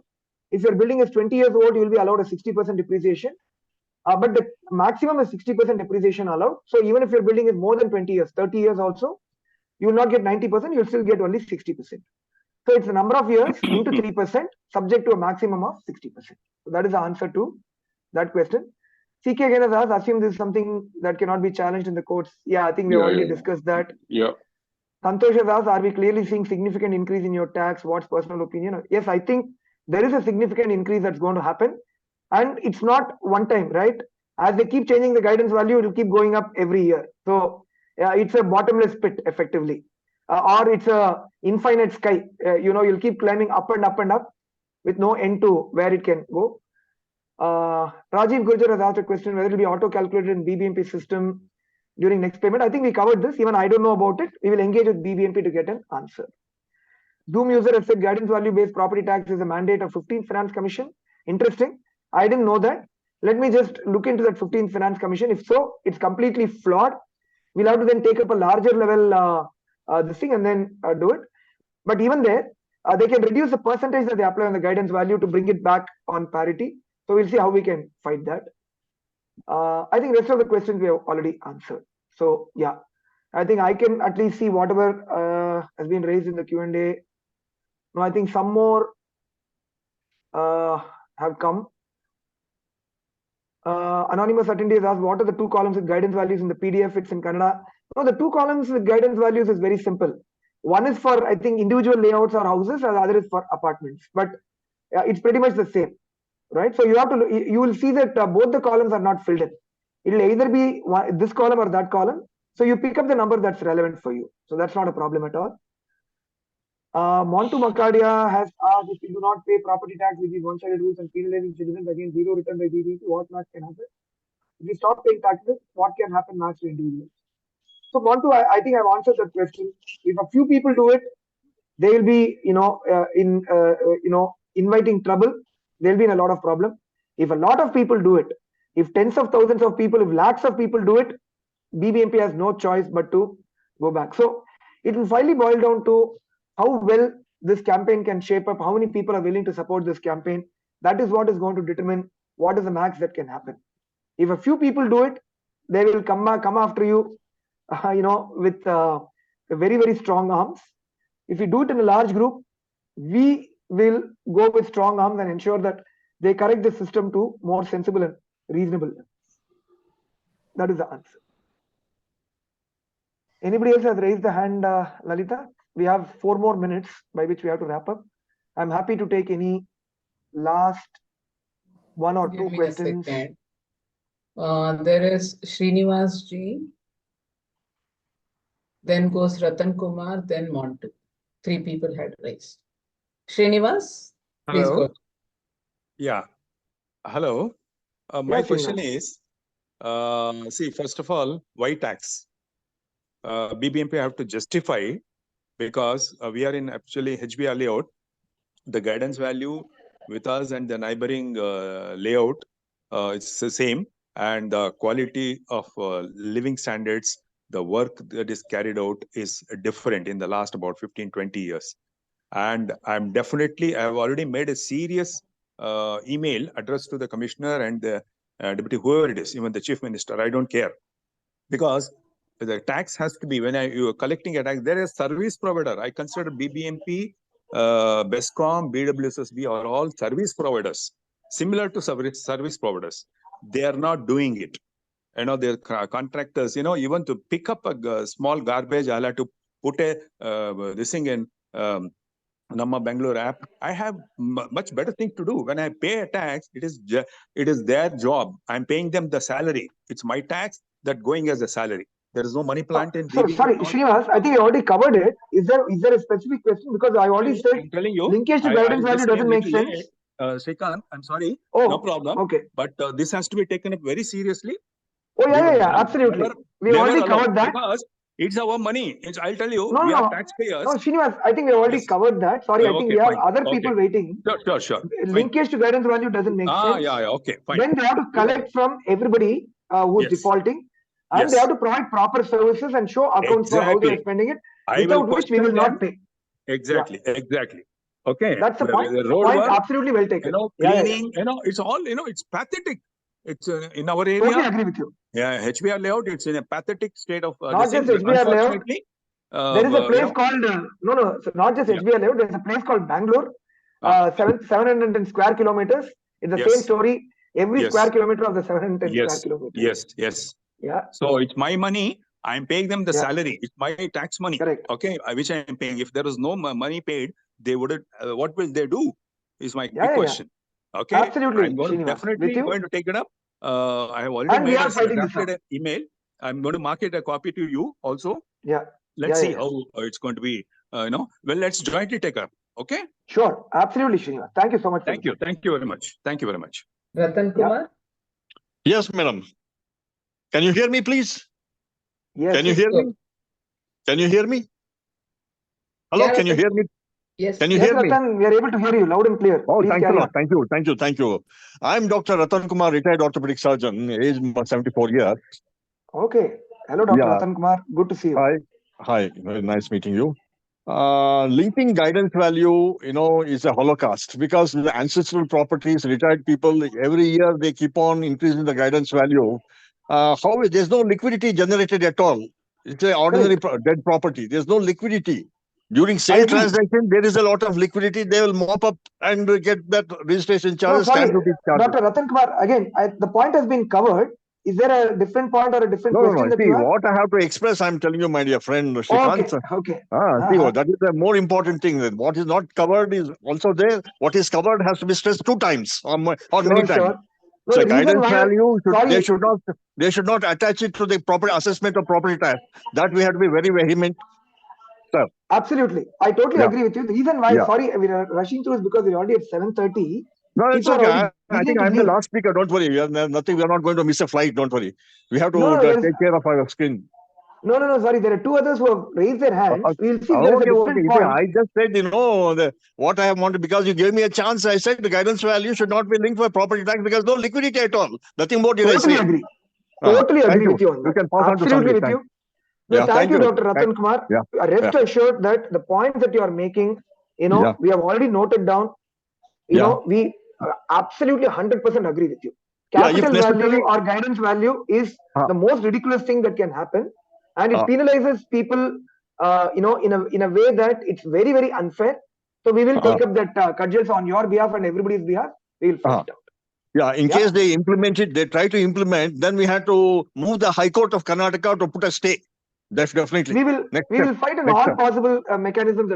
If your building is 20 years old, you will be allowed a 60% depreciation. But the maximum is 60% depreciation allowed. So even if your building is more than 20 years, 30 years also, you will not get 90%, you'll still get only 60%. So it's a number of years into 3%, subject to a maximum of 60%. So that is the answer to that question. CK again has asked, assume this is something that cannot be challenged in the courts. Yeah, I think we already discussed that. Yeah. Santosh has asked, are we clearly seeing significant increase in your tax? What's personal opinion? Yes, I think there is a significant increase that's going to happen. and it's not one time, right? As they keep changing the guidance value, it will keep going up every year. So it's a bottomless pit effectively, or it's a infinite sky. You'll keep climbing up and up and up with no end to where it can go. Rajiv Gurjar has asked a question whether it will be auto calculated in BBMP system during next payment. I think we covered this. Even I don't know about it. We will engage with BBMP to get an answer. Zoom user has said guidance value based property tax is a mandate of 15th Finance Commission. Interesting. I didn't know that. Let me just look into that 15th Finance Commission. If so, it's completely flawed. We'll have to then take up a larger level this thing and then do it. But even there, they can reduce the percentage that they apply on the guidance value to bring it back on parity. So we'll see how we can fight that. I think rest of the questions we have already answered. So yeah, I think I can at least see whatever has been raised in the Q&A. No, I think some more have come. Anonymous attendee has asked, what are the two columns with guidance values in the PDF? It's in Kannada. No, the two columns with guidance values is very simple. One is for, I think, individual layouts or houses, and the other is for apartments. But it's pretty much the same, right? So you will see that both the columns are not filled in. It will either be this column or that column. So you pick up the number that's relevant for you. So that's not a problem at all. Montu Makadia has asked, if we do not pay property tax with these one-sided rules and penalizing citizens against zero return by BBMP, what max can happen? If we stop paying taxes, what can happen max to individuals? So Montu, I think I've answered that question. If a few people do it, they will be, inviting trouble. They'll be in a lot of problem. If a lot of people do it, if tens of thousands of people, if lakhs of people do it, BBMP has no choice but to go back. So it will finally boil down to how well this campaign can shape up, how many people are willing to support this campaign. That is what is going to determine what is the max that can happen. If a few people do it, they will come after you, with very, very strong arms. If you do it in a large group, we will go with strong arms and ensure that they correct the system to more sensible and reasonable. That is the answer. Anybody else has raised the hand, Lalita? We have 4 more minutes by which we have to wrap up. I'm happy to take any last 1 or 2 questions. There is Srinivas Ji, then goes Ratan Kumar, then Montu. 3 people had raised. Srinivas, please Hello. go. Yeah. Hello. My question is, see, first of all, why tax? BBMP have to justify, because we are in actually HBR layout. The guidance value with us and the neighboring layout, it's the same. And the quality of living standards, the work that is carried out is different in the last about 15-20 years. And I've already made a serious email addressed to the commissioner and the deputy, whoever it is, even the chief minister. I don't care, because the tax has to be, when you are collecting a tax, there is service provider. I consider BBMP, BESCOM, BWSSB are all service providers, similar to service providers. They are not doing it. They're contractors, even to pick up a small garbage, I'll have to put this thing in Namma Bengaluru app. I have much better thing to do. When I pay a tax, it is their job. I'm paying them the salary. It's my tax that going as a salary. There is no money plant in BBMP. Sorry, Srinivas, I think you already covered it. Is there a specific question? Because I already said, I'm telling you, linkage to guidance value doesn't make sense. Srikanth, I'm sorry, Oh, no problem. Okay. But this has to be taken up very seriously. Oh, yeah, absolutely. We've already covered that. Because it's our money. I'll tell you, we are taxpayers. No, Srinivas, I think we already covered that. Sorry, I think we have other people waiting. Sure. Linkage to guidance value doesn't make sense. Okay, fine. Then they have to collect from everybody who's defaulting. And they have to provide proper services and show accounts for how they are spending it, without which we will not pay. Exactly. Okay. That's the point. Point absolutely well taken. Cleaning, it's all, it's pathetic. It's in our area. Totally agree with you. Yeah, HBR layout, it's in a pathetic state of. Not just HBR layout. There is a place called, so not just HBR layout, there's a place called Bengaluru, 710 square kilometers. It's the same story. Every square kilometer of the 710 square kilometers. Yes. Yeah. So it's my money. I'm paying them the salary. It's my tax money. Correct. Okay, which I am paying. If there is no money paid, they wouldn't. What will they do? Is my big question. Okay. Absolutely, I'm going to Srinivas, definitely with you. going to take it up. I have already And we made are a fighting this drafted out. an email. I'm going to mark it a copy to you also. Yeah. Let's Yeah, see yeah. how it's going to be, well, let's jointly take up. Okay. Sure. Absolutely, Srinivas. Thank you so much. Thank you. Thank you very much. Thank you very much. Ratan Kumar? Yes, madam. Can you hear me, please? Yes. Can you hear me? Can you hear me? Hello, Yeah, can you hear me? Yes. Can you Yes, hear me? Ratan, we are able to hear you loud and clear. Oh, Please thanks a carry lot. on. Thank you. Thank you. Thank you. I'm Dr. Ratan Kumar, retired orthopedic surgeon, age 74 years. Okay. Hello, Dr. Yeah. Ratan Kumar. Good to see you. Hi. Hi. Very nice meeting you. Linking guidance value, is a holocaust because the ancestral properties, retired people, every year they keep on increasing the guidance value. There's no liquidity generated at all. It's an ordinary dead property. There's no liquidity. During sale transaction, there is a lot of liquidity. They will mop up and get that registration charges, No, sorry, stamp duty charges. Dr. Ratan Kumar, again, the point has been covered. Is there a different point or a different question that See, you have? what I have to express, I'm telling you, my dear friend, Srikanth. Okay. That is the more important thing. What is not covered is also there. What is covered has to be stressed 2 times or many times. Sure. No, So the reason guidance why value, they should not attach it to the property assessment of property tax. That we have to be very vehement. Sir. Absolutely. I totally agree with you. The reason why, sorry, we are rushing through is because we're already at 7:30. No, it's okay. I think I'm the last speaker. Don't worry. We are not going to miss a flight. Don't worry. We have to take care of our skin. No, sorry. There are 2 others who have raised their hands. We'll see if there is a different point. I just said, what I have wanted, because you gave me a chance. I said the guidance value should not be linked for property tax because no liquidity at all. Nothing more did I say. Totally agree with you on that. You can pass on to Absolutely somebody. with you. No, thank you, Dr. Ratan Kumar. Rest assured that the points that you are making, we have already noted down. We absolutely 100% agree with you. Capital value or guidance value is the most ridiculous thing that can happen, and it penalizes people, in a way that it's very, very unfair. So we will take up that cudgels on your behalf and everybody's behalf. We will fight it out. Yeah, in case they implement it, they try to implement, then we have to move the High Court of Karnataka to put a stay. That's definitely. We will fight in all possible mechanisms.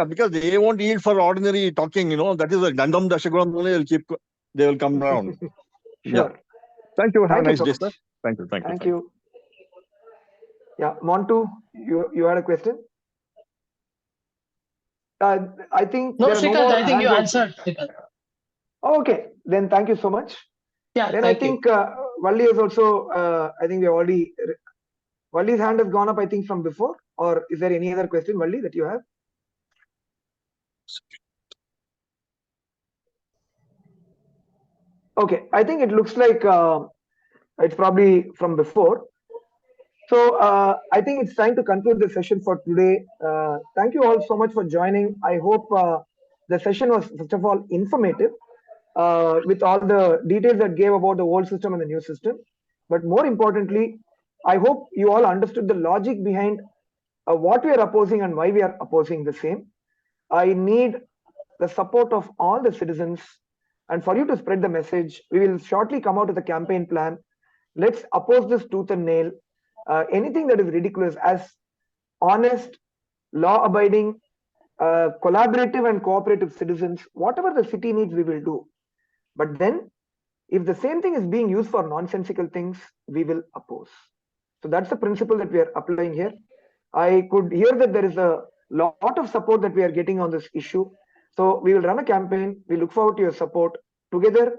Because they won't yield for ordinary talking, that is a Dandam Dashagram, they will come around. Sure. Thank you. Have a nice so day, much. sir. Thank you. Yeah, Montu, you had a question? I think no, Srikanth, I think you answered. Okay, then thank you so much. Yeah, then I think Valli is also, I think we have already, Valli's hand has gone up, I think, from before. Or is there any other question, Valli, that you have? Okay, I think it looks like it's probably from before. So I think it's time to conclude the session for today. Thank you all so much for joining. I hope the session was, first of all, informative with all the details that gave about the old system and the new system. But more importantly, I hope you all understood the logic behind what we are opposing and why we are opposing the same. I need the support of all the citizens. And for you to spread the message, we will shortly come out with a campaign plan. Let's oppose this tooth and nail. Anything that is ridiculous, as honest, law-abiding, collaborative and cooperative citizens, whatever the city needs, we will do. But then, if the same thing is being used for nonsensical things, we will oppose. So that's the principle that we are applying here. I could hear that there is a lot of support that we are getting on this issue. So we will run a campaign. We look forward to your support. Together,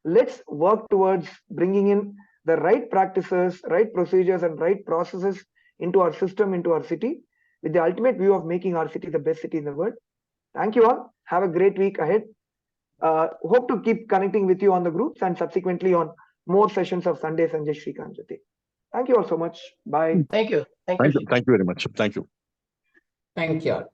let's work towards bringing in the right practices, right procedures, and right processes into our system, into our city, with the ultimate view of making our city the best city in the world. Thank you all. Have a great week ahead. Hope to keep connecting with you on the groups and subsequently on more sessions of Sanje Srikanth Jothe. Thank you all so much. Bye. Thank you. Thank you very much. Thank you. Thank you all.